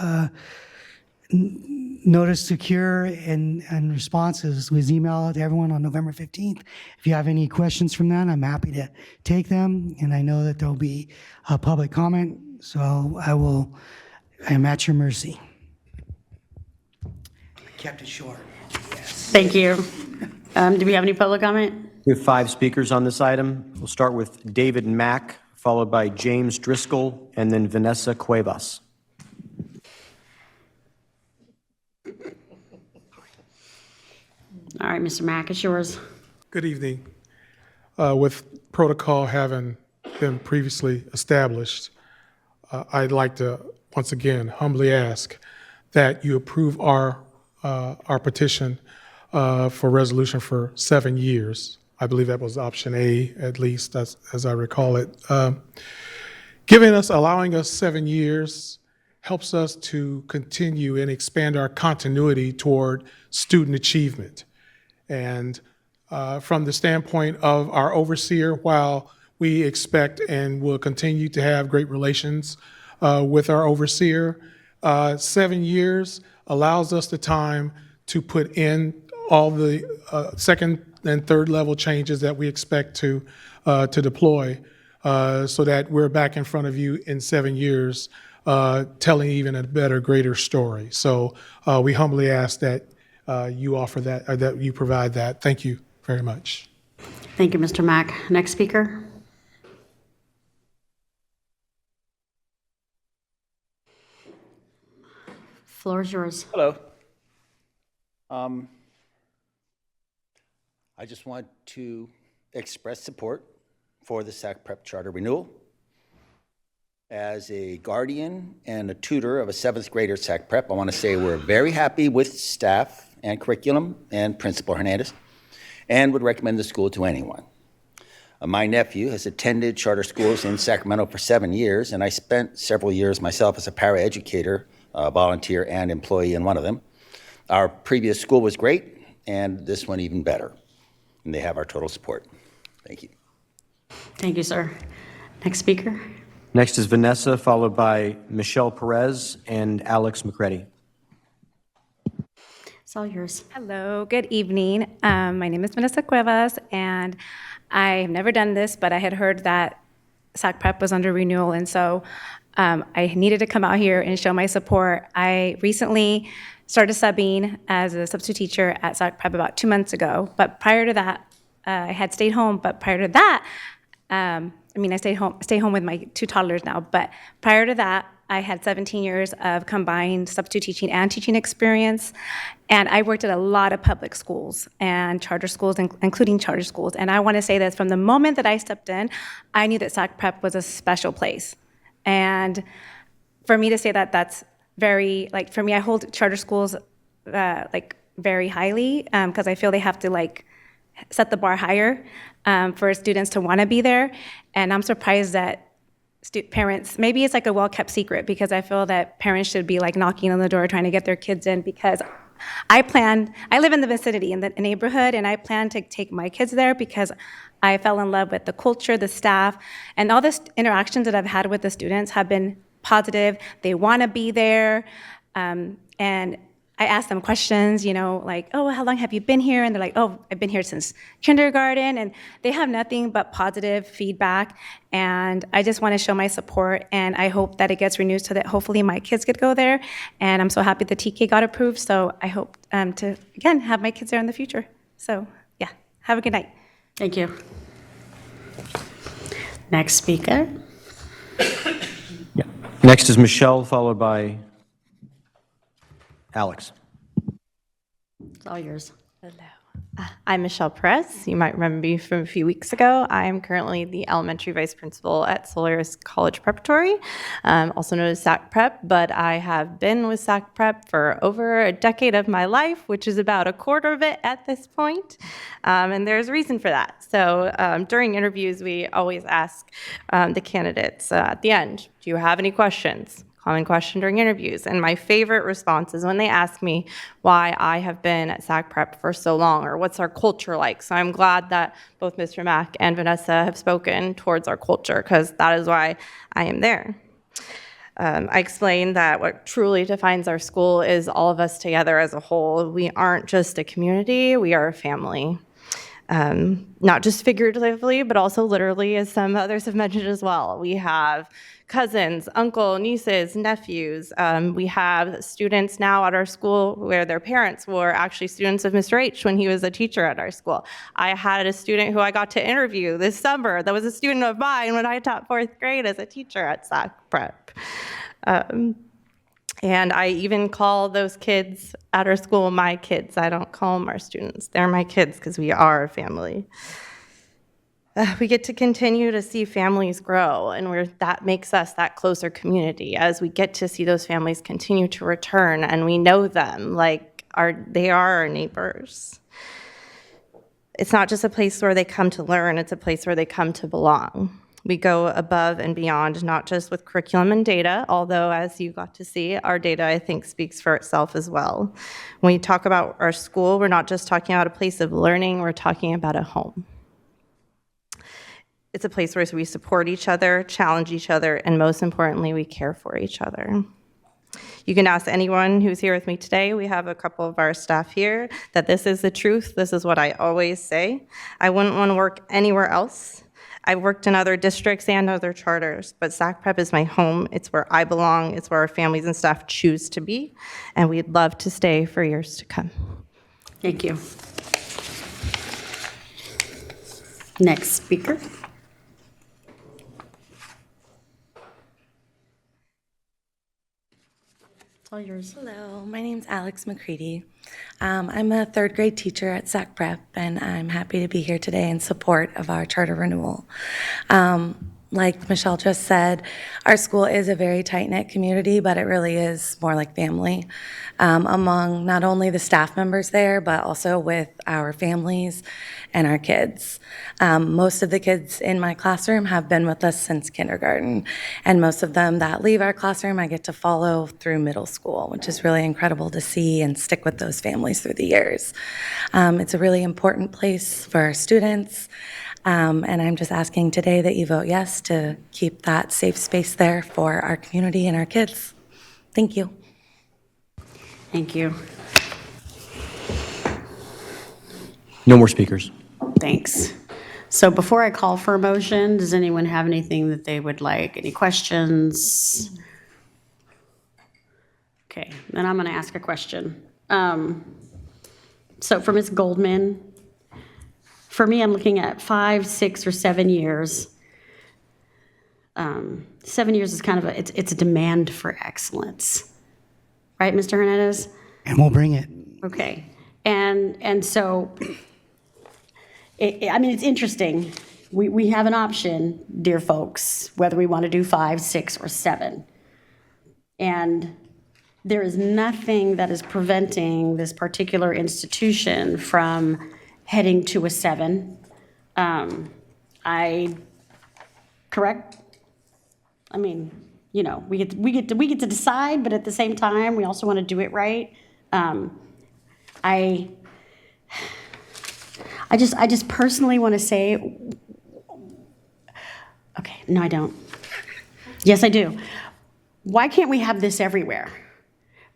notice to cure and responses was emailed to everyone on November 15th. If you have any questions from that, I'm happy to take them. And I know that there'll be a public comment, so I am at your mercy. Kept it short. Yes. Thank you. Do we have any public comment? We have 5 speakers on this item. We'll start with David Mack, followed by James Driscoll, and then Vanessa Cuevas. All right, Mr. Mack, it's yours. Good evening. With protocol having been previously established, I'd like to once again humbly ask that you approve our petition for resolution for 7 years. I believe that was option A, at least as I recall it. Allowing us 7 years helps us to continue and expand our continuity toward student achievement. And from the standpoint of our overseer, while we expect and will continue to have great relations with our overseer, 7 years allows us the time to put in all the second and third level changes that we expect to deploy, so that we're back in front of you in 7 years, telling even a better, greater story. So we humbly ask that you offer that, or that you provide that. Thank you very much. Thank you, Mr. Mack. Next speaker. Floor is yours. Hello. I just want to express support for the SAC Prep Charter renewal. As a guardian and a tutor of a 7th grader at SAC Prep, I want to say we're very happy with staff and curriculum and Principal Hernandez, and would recommend the school to anyone. My nephew has attended charter schools in Sacramento for 7 years, and I spent several years myself as a paraeducator, volunteer, and employee in one of them. Our previous school was great, and this one even better. And they have our total support. Thank you. Thank you, sir. Next speaker. Next is Vanessa, followed by Michelle Perez and Alex McCready. It's all yours. Hello, good evening. My name is Vanessa Cuevas, and I have never done this, but I had heard that SAC Prep was under renewal, and so I needed to come out here and show my support. I recently started subbing as a substitute teacher at SAC Prep about 2 months ago, but prior to that, I had stayed home, but prior to that, I stay home with my 2 toddlers now, but prior to that, I had 17 years of combined substitute teaching and teaching experience, and I worked at a lot of public schools and charter schools, including charter schools. And I want to say that from the moment that I stepped in, I knew that SAC Prep was a special place. And for me to say that, that's very, for me, I hold charter schools very highly, because I feel they have to set the bar higher for students to want to be there. And I'm surprised that parents, maybe it's a well-kept secret, because I feel that parents should be knocking on the door trying to get their kids in, because I live in the vicinity, in the neighborhood, and I plan to take my kids there because I fell in love with the culture, the staff, and all the interactions that I've had with the students have been positive. They want to be there, and I ask them questions, oh, how long have you been here? And they're like, oh, I've been here since kindergarten. And they have nothing but positive feedback. And I just want to show my support. And I hope that it gets renewed so that hopefully my kids could go there. And I'm so happy the TK got approved. So I hope to, again, have my kids there in the future. So yeah, have a good night. Thank you. Next speaker. Next is Michelle, followed by Alex. It's all yours. I'm Michelle Perez. You might remember me from a few weeks ago. I am currently the elementary vice principal at Solaris College Preparatory, also known as Sac Prep, but I have been with Sac Prep for over a decade of my life, which is about a quarter of it at this point. And there's a reason for that. So during interviews, we always ask the candidates at the end, do you have any questions? Common question during interviews. And my favorite response is when they ask me why I have been at Sac Prep for so long, or what's our culture like. So I'm glad that both Mr. Mack and Vanessa have spoken towards our culture, because that is why I am there. I explained that what truly defines our school is all of us together as a whole. We aren't just a community, we are a family. Not just figuratively, but also literally, as some others have mentioned as well. We have cousins, uncle, nieces, nephews. We have students now at our school where their parents were actually students of Mr. H when he was a teacher at our school. I had a student who I got to interview this summer that was a student of mine when I taught 4th grade as a teacher at Sac Prep. And I even call those kids at our school my kids. I don't call them our students. They're my kids because we are a family. We get to continue to see families grow, and that makes us that closer community as we get to see those families continue to return, and we know them like they are our neighbors. It's not just a place where they come to learn, it's a place where they come to belong. We go above and beyond, not just with curriculum and data, although as you got to see, our data, I think, speaks for itself as well. When we talk about our school, we're not just talking about a place of learning, we're talking about a home. It's a place where we support each other, challenge each other, and most importantly, we care for each other. You can ask anyone who's here with me today. We have a couple of our staff here that this is the truth. This is what I always say. I wouldn't want to work anywhere else. I've worked in other districts and other charters, but Sac Prep is my home. It's where I belong. It's where our families and staff choose to be, and we'd love to stay for years to come. Thank you. Next speaker. It's all yours. Hello, my name's Alex McCready. I'm a 3rd grade teacher at Sac Prep, and I'm happy to be here today in support of our charter renewal. Like Michelle just said, our school is a very tight-knit community, but it really is more like family among not only the staff members there, but also with our families and our kids. Most of the kids in my classroom have been with us since kindergarten, and most of them that leave our classroom I get to follow through middle school, which is really incredible to see and stick with those families through the years. It's a really important place for our students. And I'm just asking today that you vote yes to keep that safe space there for our community and our kids. Thank you. Thank you. No more speakers. Thanks. So before I call for a motion, does anyone have anything that they would like? Any questions? Okay, then I'm going to ask a question. So for Ms. Goldman, for me, I'm looking at 5, 6, or 7 years. 7 years is kind of it's a demand for excellence, right, Mr. Hernandez? And we'll bring it. Okay, and so, I mean, it's interesting. We have an option, dear folks, whether we want to do 5, 6, or 7. And there is nothing that is preventing this particular institution from heading to a 7. Correct? I mean, you know, we get to decide, but at the same time, we also want to do it right. I just personally want to say, okay, no, I don't. Yes, I do. Why can't we have this everywhere?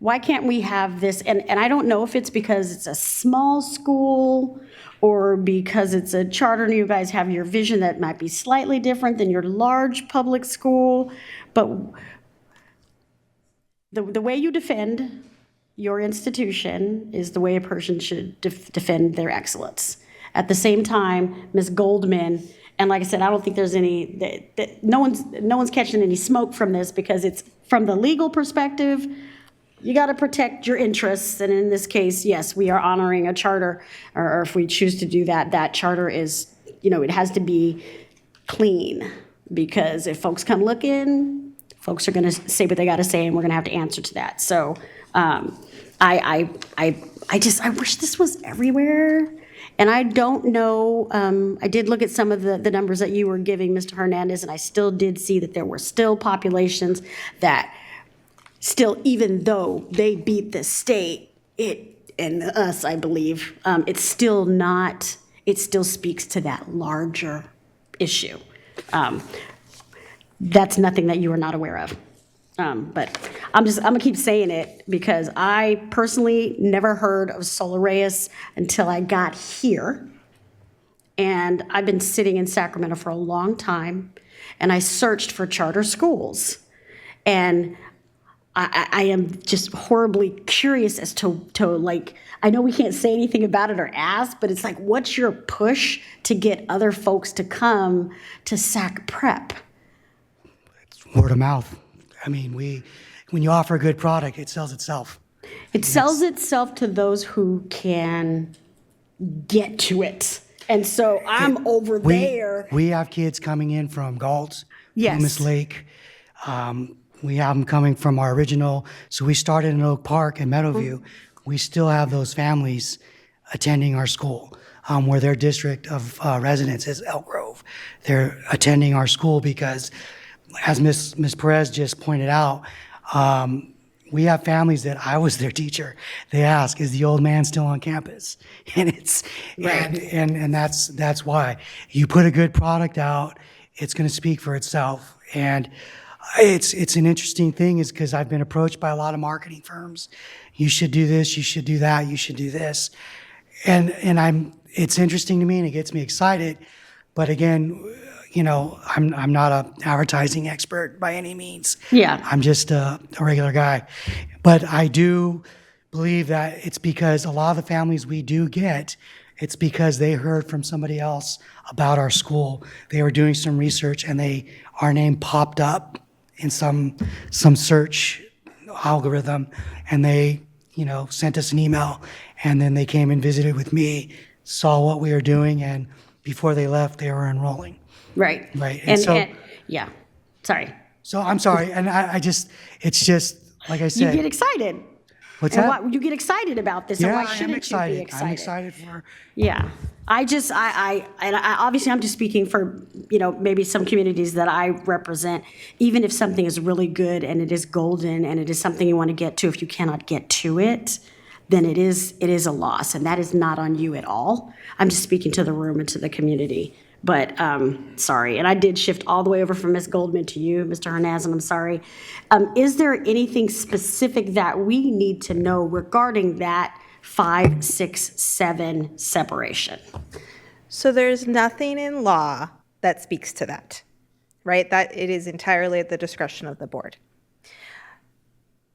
Why can't we have this? And I don't know if it's because it's a small school or because it's a charter and you guys have your vision that might be slightly different than your large public school. But the way you defend your institution is the way a person should defend their excellence. At the same time, Ms. Goldman, and like I said, I don't think there's any, no one's catching any smoke from this because it's from the legal perspective. you got to protect your interests. And in this case, yes, we are honoring a charter, or if we choose to do that, that charter is, it has to be clean, because if folks come looking, folks are going to say what they got to say, and we're going to have to answer to that. So I wish this was everywhere. And I don't know, I did look at some of the numbers that you were giving, Mr. Hernandez, and I still did see that there were still populations that still, even though they beat the state, and us, I believe, it's still not, it still speaks to that larger issue. That's nothing that you are not aware of. But I'm gonna keep saying it, because I personally never heard of Solar Reyes until I got here. And I've been sitting in Sacramento for a long time, and I searched for charter schools. And I am just horribly curious as to like, I know we can't say anything about it or ask, but it's like, what's your push to get other folks to come to Sac Prep? It's word of mouth. I mean, when you offer a good product, it sells itself. It sells itself to those who can get to it. And so I'm over there. We have kids coming in from Galt, Yes. Loomis Lake. We have them coming from our original. So we started in Oak Park and Meadowview. We still have those families attending our school, where their district of residence is Elk Grove. They're attending our school because, as Ms. Perez just pointed out, we have families that I was their teacher. They ask, "Is the old man still on campus?" And it's Right. and that's why you put a good product out. It's going to speak for itself. And it's an interesting thing, is because I've been approached by a lot of marketing firms. You should do this. You should do that. You should do this. And it's interesting to me, and it gets me excited. But again, I'm not an advertising expert by any means. Yeah. I'm just a regular guy. But I do believe that it's because a lot of the families we do get, it's because they heard from somebody else about our school. They were doing some research, and our name popped up in some search algorithm, and they, sent us an email, and then they came and visited with me, saw what we were doing, and before they left, they were enrolling. Right. Right. And yeah, sorry. So I'm sorry, and it's just, like I You said. get excited. What's And that? you get excited about this, and Yeah, why I am shouldn't you excited. be excited? I'm excited for. Yeah, obviously I'm just speaking for, maybe some communities that I represent. Even if something is really good and it is golden and it is something you want to get to, if you cannot get to it, then it is a loss, and that is not on you at all. I'm just speaking to the room and to the community. But sorry, and I did shift all the way over from Ms. Goldman to you, Mr. Hernandez, and I'm sorry. Is there anything specific that we need to know regarding that 5, 6, 7 separation? So there's nothing in law that speaks to that, right? That it is entirely at the discretion of the board.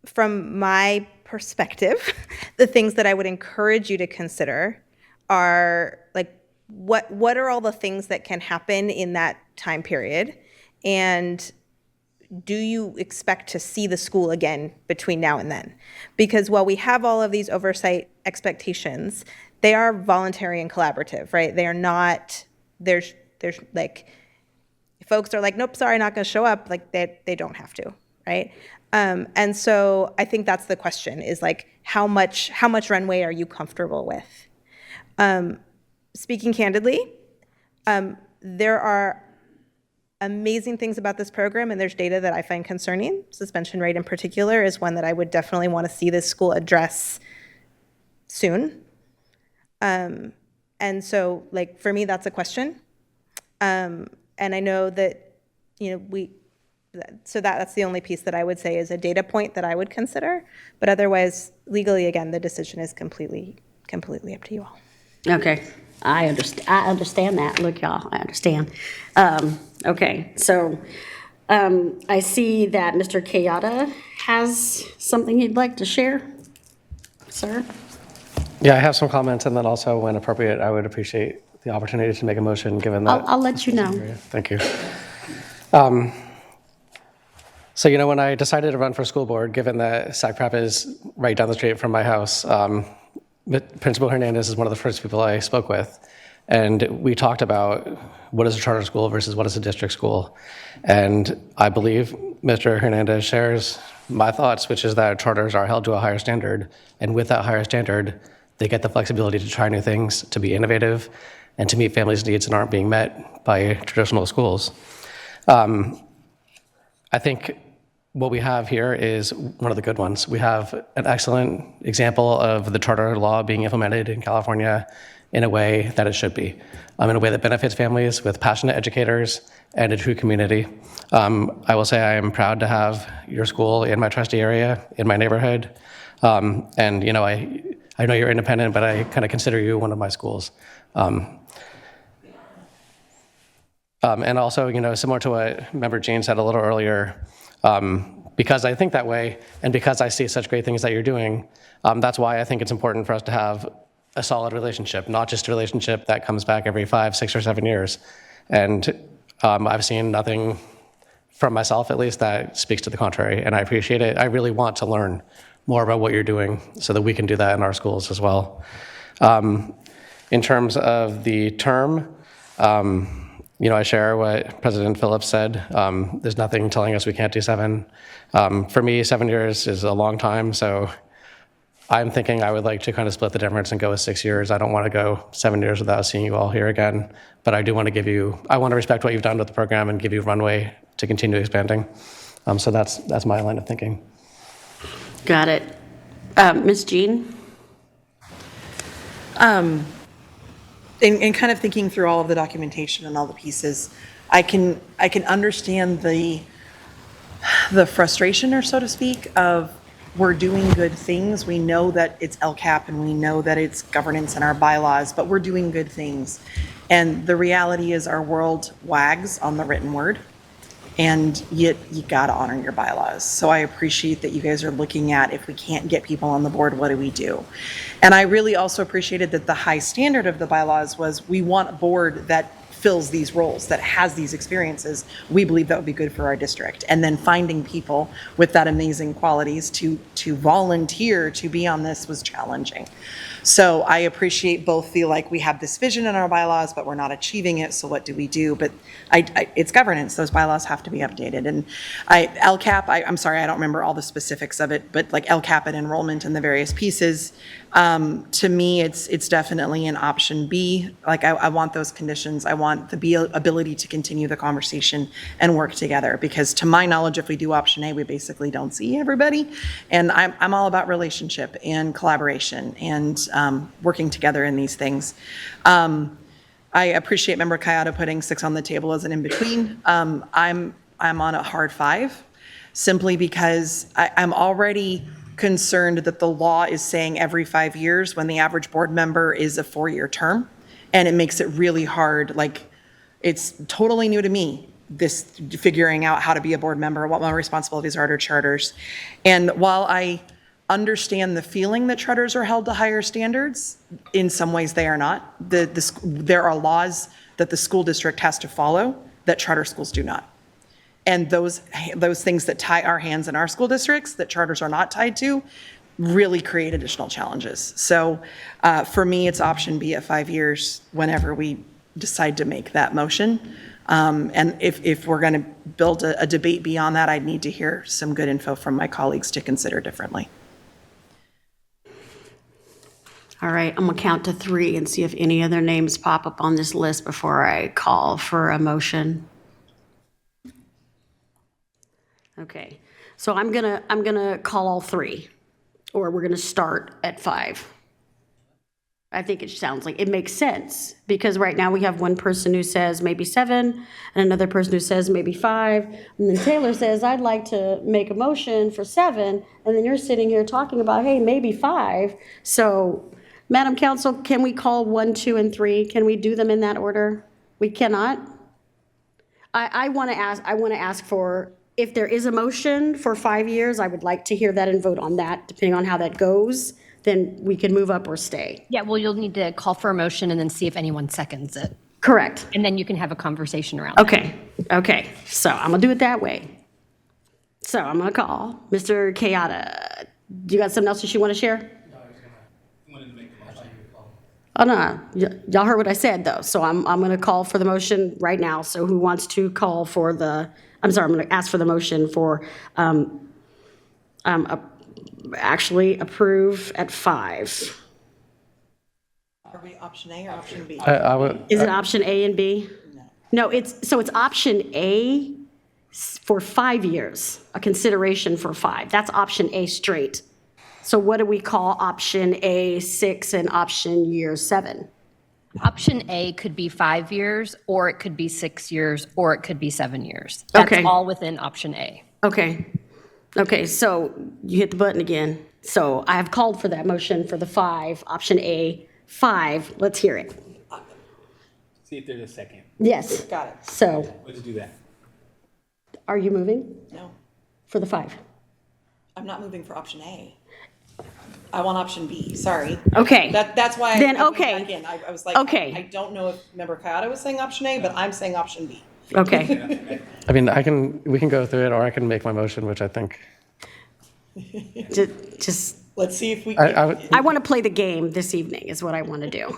From my perspective, the things that I would encourage you to consider are like, what are all the things that can happen in that time period? And do you expect to see the school again between now and then? Because while we have all of these oversight expectations, they are voluntary and collaborative, right? They are not, there's like, if folks are like, nope, sorry, not gonna show up, like they don't have to, right? And so I think that's the question, is like, how much runway are you comfortable with? Speaking candidly, there are amazing things about this program, and there's data that I find concerning. Suspension rate in particular is one that I would definitely want to see this school address soon. And so, like, for me, that's a question. And I know that, so that's the only piece that I would say is a data point that I would consider. But otherwise, legally, again, the decision is completely up to you all. Okay, I understand that. Look, y'all, I understand. Okay, so I see that Mr. Kayada has something he'd like to share. Sir? Yeah, I have some comments, and then also, when appropriate, I would appreciate the opportunity to make a motion, given that. I'll let you know. Thank you. So, when I decided to run for school board, given that Sac Prep is right down the street from my house, Principal Hernandez is one of the first people I spoke with. And we talked about what is a charter school versus what is a district school. And I believe Mr. Hernandez shares my thoughts, which is that charters are held to a higher standard. And with that higher standard, they get the flexibility to try new things, to be innovative, and to meet families' needs that aren't being met by traditional schools. I think what we have here is one of the good ones. We have an excellent example of the charter law being implemented in California in a way that it should be, in a way that benefits families with passionate educators and a true community. I will say I am proud to have your school in my trustee area, in my neighborhood. And, I know you're independent, but I kind of consider you one of my schools. And also, similar to what Member Jean said a little earlier, because I think that way and because I see such great things that you're doing, that's why I think it's important for us to have a solid relationship, not just a relationship that comes back every 5, 6, or 7 years. And I've seen nothing from myself, at least, that speaks to the contrary, and I appreciate it. I really want to learn more about what you're doing so that we can do that in our schools as well. In terms of the term, I share what President Phillips said. There's nothing telling us we can't do 7. For me, 7 years is a long time, so I'm thinking I would like to kind of split the difference and go with 6 years. I don't want to go 7 years without seeing you all here again, but I do want to I want to respect what you've done with the program and give you runway to continue expanding. So that's my line of thinking. Got it. Ms. Jean? In kind of thinking through all of the documentation and all the pieces, I can understand the frustration, or so to speak, of we're doing good things. We know that it's LCAP and we know that it's governance in our bylaws, but we're doing good things. And the reality is our world wags on the written word, and yet you gotta honor your bylaws. So I appreciate that you guys are looking at, if we can't get people on the board, what do we do? And I really also appreciated that the high standard of the bylaws was we want a board that fills these roles, that has these experiences. We believe that would be good for our district. And then finding people with that amazing qualities to volunteer to be on this was challenging. So I appreciate both feel like we have this vision in our bylaws, but we're not achieving it, so what do we do? But it's governance, those bylaws have to be updated. And LCAP, I'm sorry, I don't remember all the specifics of it, but like LCAP and enrollment and the various pieces, to me, it's definitely an option B. Like I want those conditions. I want the ability to continue the conversation and work together, because to my knowledge, if we do option A, we basically don't see everybody. And I'm all about relationship and collaboration and working together in these things. I appreciate Member Kayada putting 6 on the table as an in-between. I'm on a hard 5, simply because I'm already concerned that the law is saying every 5 years when the average board member is a 4-year term, and it makes it really hard. Like, it's totally new to me, this figuring out how to be a board member, what my responsibilities are to charters. And while I understand the feeling that charters are held to higher standards, in some ways they are not. There are laws that the school district has to follow that charter schools do not. And those things that tie our hands in our school districts that charters are not tied to really create additional challenges. So for me, it's option B at 5 years whenever we decide to make that motion. And if we're going to build a debate beyond that, I'd need to hear some good info from my colleagues to consider differently. All right, I'm gonna count to 3 and see if any other names pop up on this list before I call for a motion. Okay, so I'm gonna call all 3, or we're gonna start at 5. I think it sounds like it makes sense, because right now we have one person who says maybe 7 and another person who says maybe 5, and then Taylor says, I'd like to make a motion for 7, and then you're sitting here talking about, hey, maybe 5. So, Madam Council, can we call 1, 2, and 3? Can we do them in that order? We cannot? I want to ask for, if there is a motion for 5 years, I would like to hear that and vote on that, depending on how that goes. Then we can move up or stay. Yeah, well, you'll need to call for a motion and then see if anyone seconds it. Correct. And then you can have a conversation around that. Okay, so I'm gonna do it that way. So I'm going to call Mr. Kayada. Do you got something else that you want to share? Oh, no, y'all heard what I said, though, so I'm going to call for the motion right now. So who wants to call for the, I'm sorry, I'm going to ask for the motion for actually approve at 5. Are we option A or option B? Is it option A and B? No, it's option A for 5 years, a consideration for 5. That's option A straight. So what do we call option A 6 and option year 7? Option A could be 5 years, or it could be 6 years, or it could be 7 years. That's Okay. all within option A. Okay, so you hit the button again. So I have called for that motion for the 5, option A 5. Let's hear it. See if there's a second. Yes. Got it. So Let's do that. are you moving No, for the 5? I'm not moving for option A. I want option B, sorry. Okay. That's why Then, I went okay. back in. I was like, Okay. I don't know if member Kayada was saying option A, but I'm saying option B. Okay. I mean, we can go through it, or I can make my motion, which I think. Just. Let's see if we. I want to play the game this evening is what I want to do.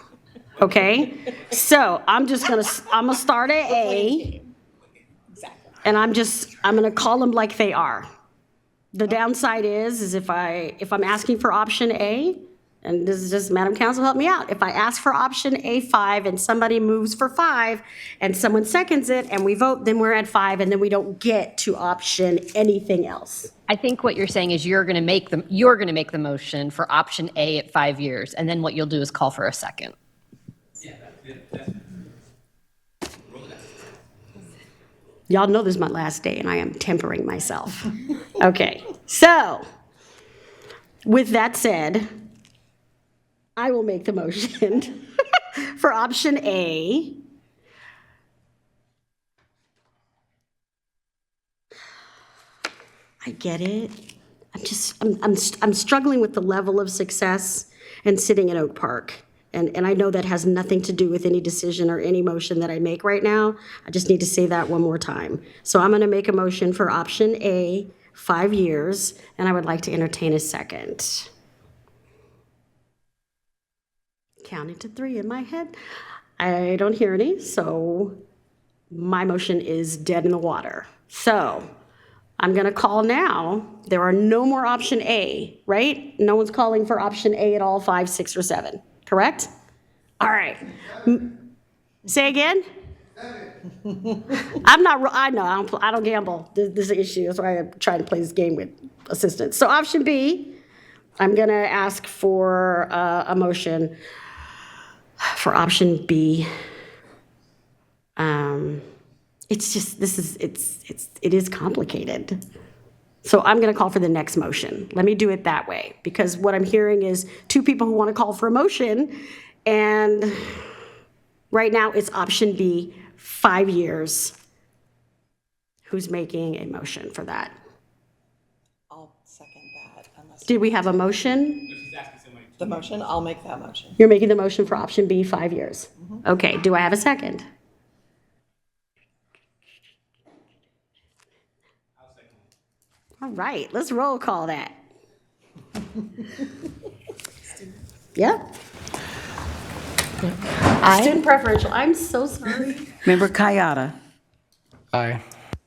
Okay? So I'm gonna start at A. And I'm gonna call them like they are. The downside is if I'm asking for option A, and this is just, Madam Council, help me out. If I ask for option A5 and somebody moves for 5 and someone seconds it and we vote, then we're at 5 and then we don't get to option anything else. I think what you're saying is you're going to make the motion for option A at 5 years, and then what you'll do is call for a second. Y'all know this is my last day and I am tempering myself. Okay, so with that said, I will make the motion for option A. I get it. I'm struggling with the level of success and sitting in Oak Park. And I know that has nothing to do with any decision or any motion that I make right now. I just need to say that one more time. So I'm going to make a motion for option A, 5 years, and I would like to entertain a second. Counting to 3 in my head. I don't hear any, so my motion is dead in the water. So I'm going to call now. There are no more option A, right? No one's calling for option A at all, 5, 6, or 7. Correct? All right. Say again? I know, I don't gamble. This is an issue. That's why I'm trying to play this game with assistants. So option B, I'm going to ask for a motion for option B. It's just, it is complicated. So I'm going to call for the next motion. Let me do it that way, because what I'm hearing is 2 people who want to call for a motion, and right now it's option B, 5 years. Who's making a motion for that? I'll second that unless. Did we have a motion? The motion, I'll make that motion. You're making the motion for option B, 5 years. Okay, do I have a second? All right, let's roll call that. Yep. Student preferential, I'm so sorry. Member Kayada. Aye.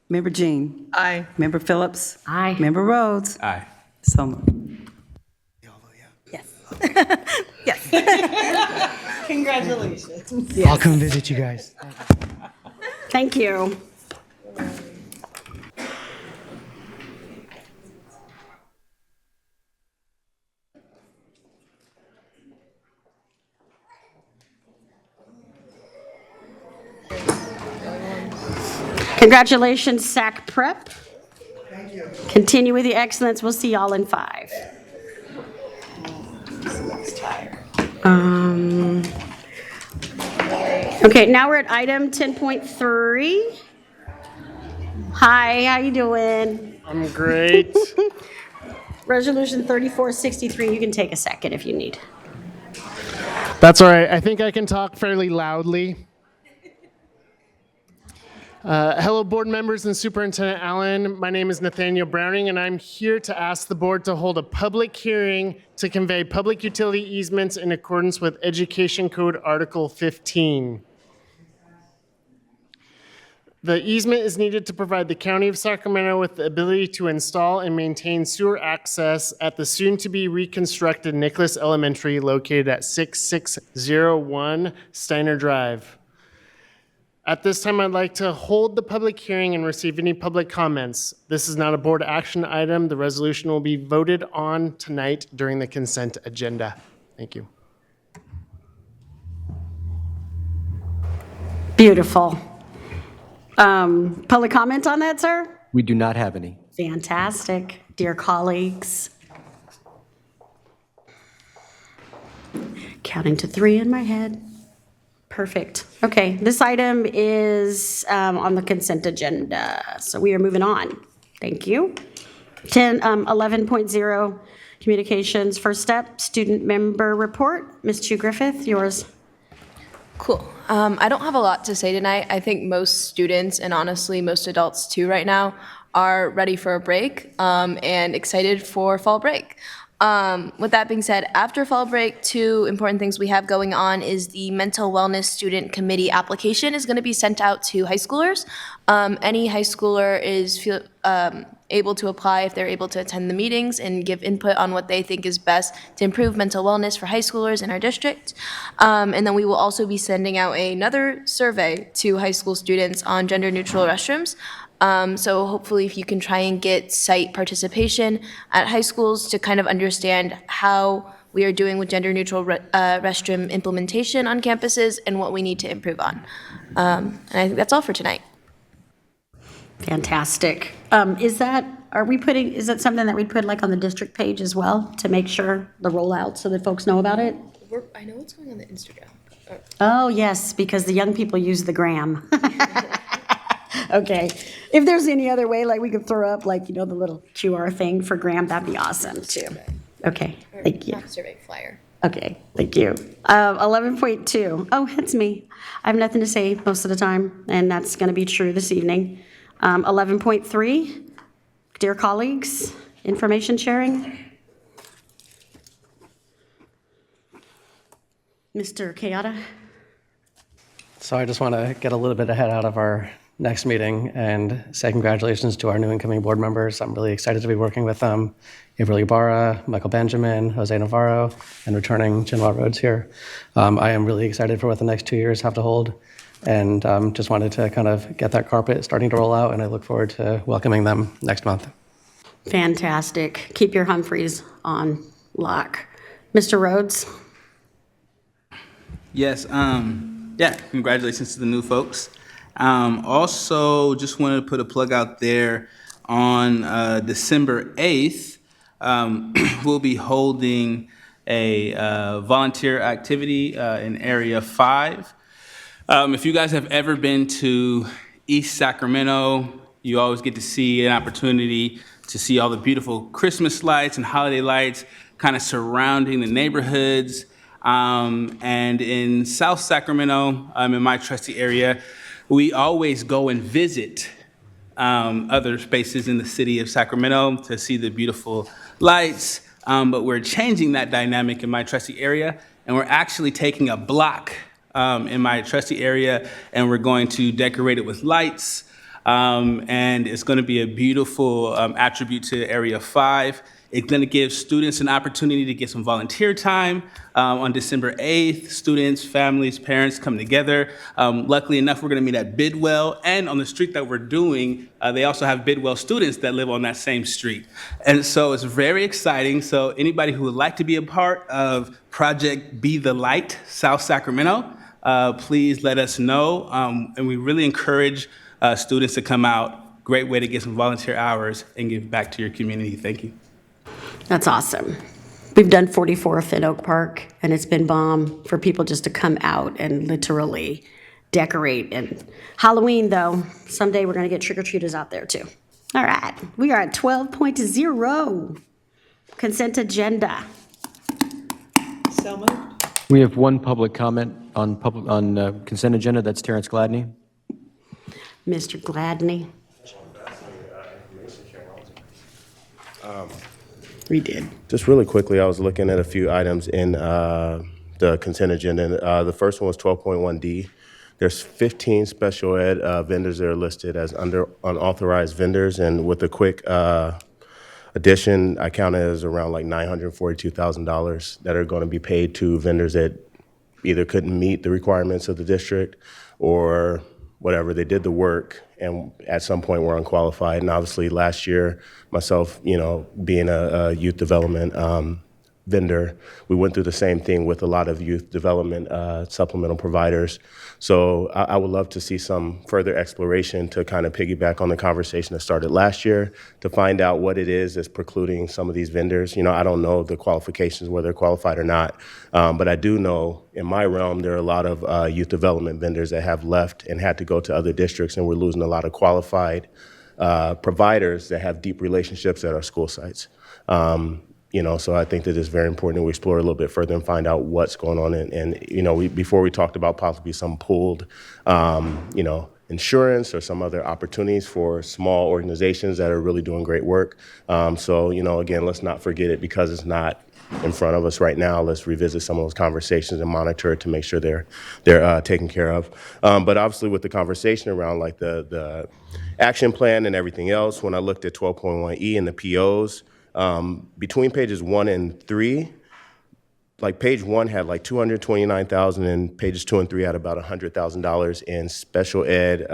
Member Jean. Aye. Member Phillips. Aye. Member Rhodes. Aye. So moved. Yes. Congratulations. I'll come visit you guys. Thank you. Congratulations, SAC Prep. Thank you. Continue with the excellence. We'll see y'all in 5. Okay, now we're at item 10.3. Hi, how you doing? I'm great. Resolution 3463, you can take a second if you need. That's all right. I think I can talk fairly loudly. Hello, board members and Superintendent Allen. My name is Nathaniel Browning, and I'm here to ask the board to hold a public hearing to convey public utility easements in accordance with Education Code Article 15. The easement is needed to provide the County of Sacramento with the ability to install and maintain sewer access at the soon-to-be reconstructed Nicholas Elementary located at 6601 Steiner Drive. At this time, I'd like to hold the public hearing and receive any public comments. This is not a board action item. The resolution will be voted on tonight during the consent agenda. Thank you. Beautiful. Public comment on that, sir? We do not have any. Fantastic. Dear colleagues. Counting to 3 in my head. Perfect. Okay, this item is on the consent agenda, so we are moving on. Thank you. 11.0, communications. First step, student member report. Ms. Chu Griffith, yours. Cool. I don't have a lot to say tonight. I think most students, and honestly most adults too right now, are ready for a break and excited for fall break. With that being said, after fall break, 2 important things we have going on is the Mental Wellness Student Committee application is going to be sent out to high schoolers. Any high schooler is able to apply if they're able to attend the meetings and give input on what they think is best to improve mental wellness for high schoolers in our district. And then we will also be sending out another survey to high school students on gender-neutral restrooms. So hopefully if you can try and get site participation at high schools to kind of understand how we are doing with gender-neutral restroom implementation on campuses and what we need to improve on. And I think that's all for tonight. Fantastic. Is that something that we'd put like on the district page as well to make sure the rollout so that folks know about it? I know what's going on the Instagram. Oh, yes, because the young people use the gram. Okay. If there's any other way, like we could throw up like, the little QR thing for Graham, that'd be awesome too. Okay, thank you. Survey flyer. Okay, thank you. 11.2. Oh, that's me. I have nothing to say most of the time, and that's going to be true this evening. 11.3, dear colleagues, information sharing. Mr. Kayada. So I just want to get a little bit ahead out of our next meeting and say congratulations to our new incoming board members. I'm really excited to be working with them. April Ibarra, Michael Benjamin, Jose Navarro, and returning Chinua Rhodes here. I am really excited for what the next 2 years have to hold, and just wanted to kind of get that carpet starting to roll out, and I look forward to welcoming them next month. Fantastic. Keep your Humphreys on lock. Mr. Rhodes. Yes, congratulations to the new folks. Also, just wanted to put a plug out there on December 8th. We'll be holding a volunteer activity in Area 5. If you guys have ever been to East Sacramento, you always get to see an opportunity to see all the beautiful Christmas lights and holiday lights kind of surrounding the neighborhoods. And in South Sacramento, in my trusty area, we always go and visit other spaces in the city of Sacramento to see the beautiful lights. But we're changing that dynamic in my trusty area, and we're actually taking a block in my trusty area, and we're going to decorate it with lights. And it's going to be a beautiful attribute to Area 5. It's going to give students an opportunity to get some volunteer time. On December 8th, students, families, parents come together. Luckily enough, we're going to meet at Bidwell, and on the street that we're doing, they also have Bidwell students that live on that same street. And so it's very exciting. So anybody who would like to be a part of Project Be the Light South Sacramento, please let us know. And we really encourage students to come out. Great way to get some volunteer hours and give back to your community. Thank you. That's awesome. We've done 44th in Oak Park, and it's been bomb for people just to come out and literally decorate. And Halloween, though, someday we're going to get trick-or-treaters out there, too. All right. We are at 12.0, consent agenda. So moved. We have one public comment on consent agenda. That's Terrence Gladney. Mr. Gladney. We did. Just really quickly, I was looking at a few items in the consent agenda. The first one was 12.1D. There's 15 special ed vendors that are listed as under unauthorized vendors, and with a quick addition, I counted as around like $942,000 that are going to be paid to vendors that either couldn't meet the requirements of the district or whatever. They did the work and at some point were unqualified. And obviously last year, myself, being a youth development vendor, we went through the same thing with a lot of youth development supplemental providers. So I would love to see some further exploration to kind of piggyback on the conversation that started last year to find out what it is that's precluding some of these vendors. I don't know the qualifications, whether they're qualified or not, but I do know in my realm, there are a lot of youth development vendors that have left and had to go to other districts, and we're losing a lot of qualified providers that have deep relationships at our school sites. So I think that it's very important that we explore a little bit further and find out what's going on. And before we talked about possibly some pooled, insurance or some other opportunities for small organizations that are really doing great work. Again, let's not forget it because it's not in front of us right now. Let's revisit some of those conversations and monitor it to make sure they're taken care of. But obviously with the conversation around like the action plan and everything else, when I looked at 12.1E and the POs, between pages 1 and 3, like page 1 had like $229,000 and pages 2 and 3 had about $100,000 in special ed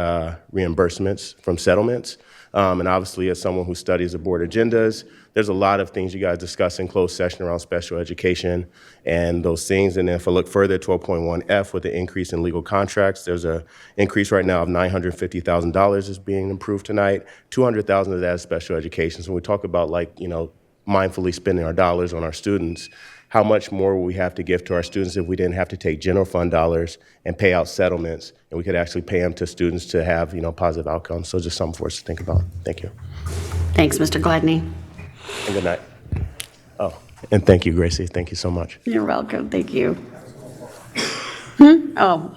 reimbursements from settlements. And obviously as someone who studies the board agendas, there's a lot of things you guys discuss in closed session around special education and those things. And then if I look further at 12.1F with the increase in legal contracts, there's an increase right now of $950,000 is being approved tonight. $200,000 of that is special education. So when we talk about mindfully spending our dollars on our students, how much more will we have to give to our students if we didn't have to take general fund dollars and pay out settlements, and we could actually pay them to students to have, positive outcomes. So just something for us to think about. Thank you. Thanks, Mr. Gladney. And good night. Oh, and thank you, Gracie. Thank you so much. You're welcome. Thank you. Now,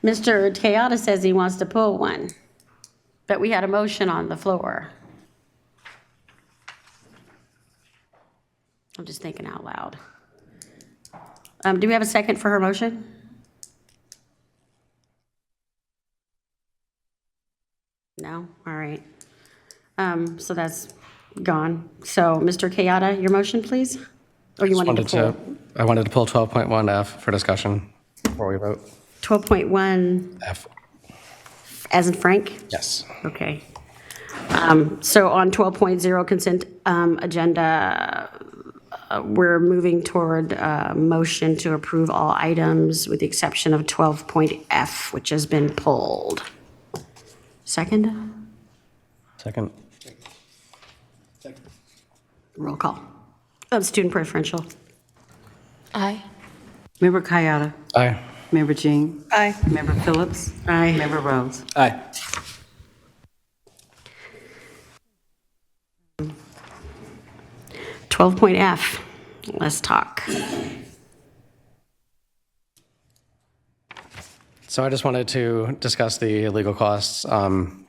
Mr. Kayada says he wants to pull one, but we had a motion on the floor. I'm just thinking out loud. Do we have a second for her motion? No? All right. So that's gone. So, Mr. Kayada, your motion, please? Or you wanted to pull? I wanted to pull 12.1F for discussion before we vote. 12.1 F. as in Frank? Yes. Okay. So on 12.0 consent agenda, we're moving toward motion to approve all items with the exception of 12.F, which has been pulled. Second? Second. Roll call. Student preferential. Aye. Member Kayada. Aye. Member Jean. Aye. Member Phillips. Aye. Member Rose. Aye. F. Let's talk. So I just wanted to discuss the legal costs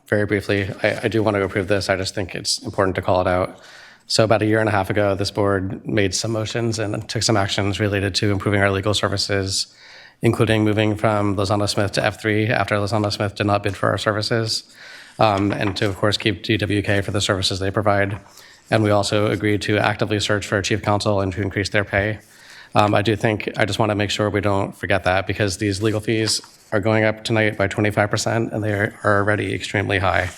very briefly. I do want to approve this. I just think it's important to call it out. So about a year and a half ago, this board made some motions and took some actions related to improving our legal services, including moving from Lozano Smith to F3 after Lozano Smith did not bid for our services, and to, of course, keep DWK for the services they provide. And we also agreed to actively search for a chief counsel and to increase their pay. I just want to make sure we don't forget that, because these legal fees are going up tonight by 25%, and they are already extremely high.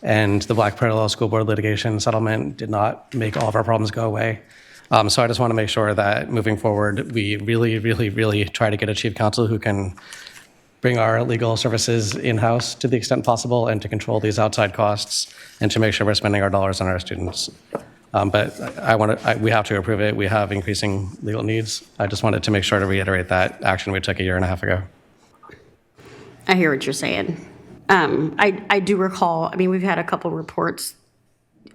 And the Black Parallel School Board litigation settlement did not make all of our problems go away. So I just want to make sure that moving forward, we really, really, really try to get a chief counsel who can bring our legal services in-house to the extent possible and to control these outside costs and to make sure we're spending our dollars on our students. But we have to approve it. We have increasing legal needs. I just wanted to make sure to reiterate that action we took a year and a half ago. I hear what you're saying. I do recall, we've had a couple reports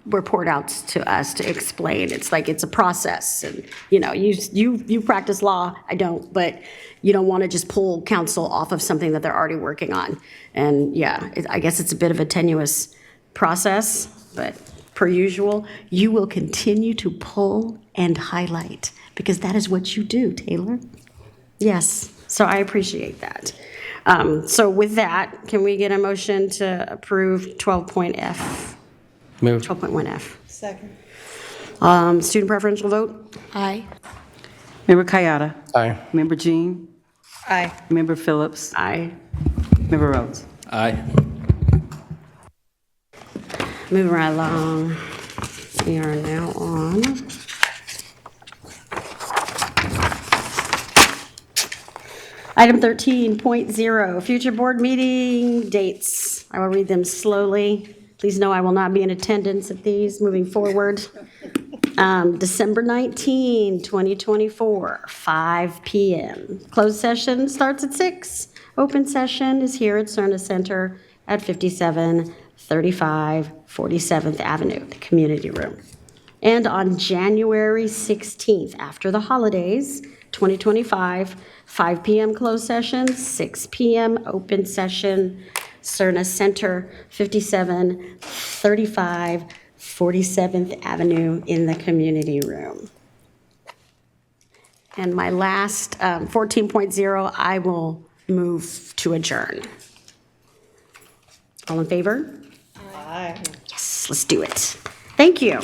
report outs to us to explain. It's like it's a process, and you practice law. I don't, but you don't want to just pull counsel off of something that they're already working on. And yeah, I guess it's a bit of a tenuous process, but per usual, you will continue to pull and highlight because that is what you do, Taylor. Yes, so I appreciate that. So with that, can we get a motion to approve 12.F? Move. 12.1F. Second. Student preferential vote? Aye. Member Kayada. Aye. Member Jean. Aye. Member Phillips. Aye. Member Rhodes. Aye. Moving right along. We are now on item 13.0, future board meeting dates. I will read them slowly. Please know I will not be in attendance at these moving forward. December 19, 2024, 5 p.m. Closed session starts at 6. Open session is here at Cerna Center at 5735 47th Avenue, the community room. And on January 16th, after the holidays, 2025, 5 p.m. closed session, 6 p.m. open session, Cerna Center, 5735 47th Avenue in the community room. And my last 14.0, I will move to adjourn. All in favor? Aye. Yes, let's do it. Thank you.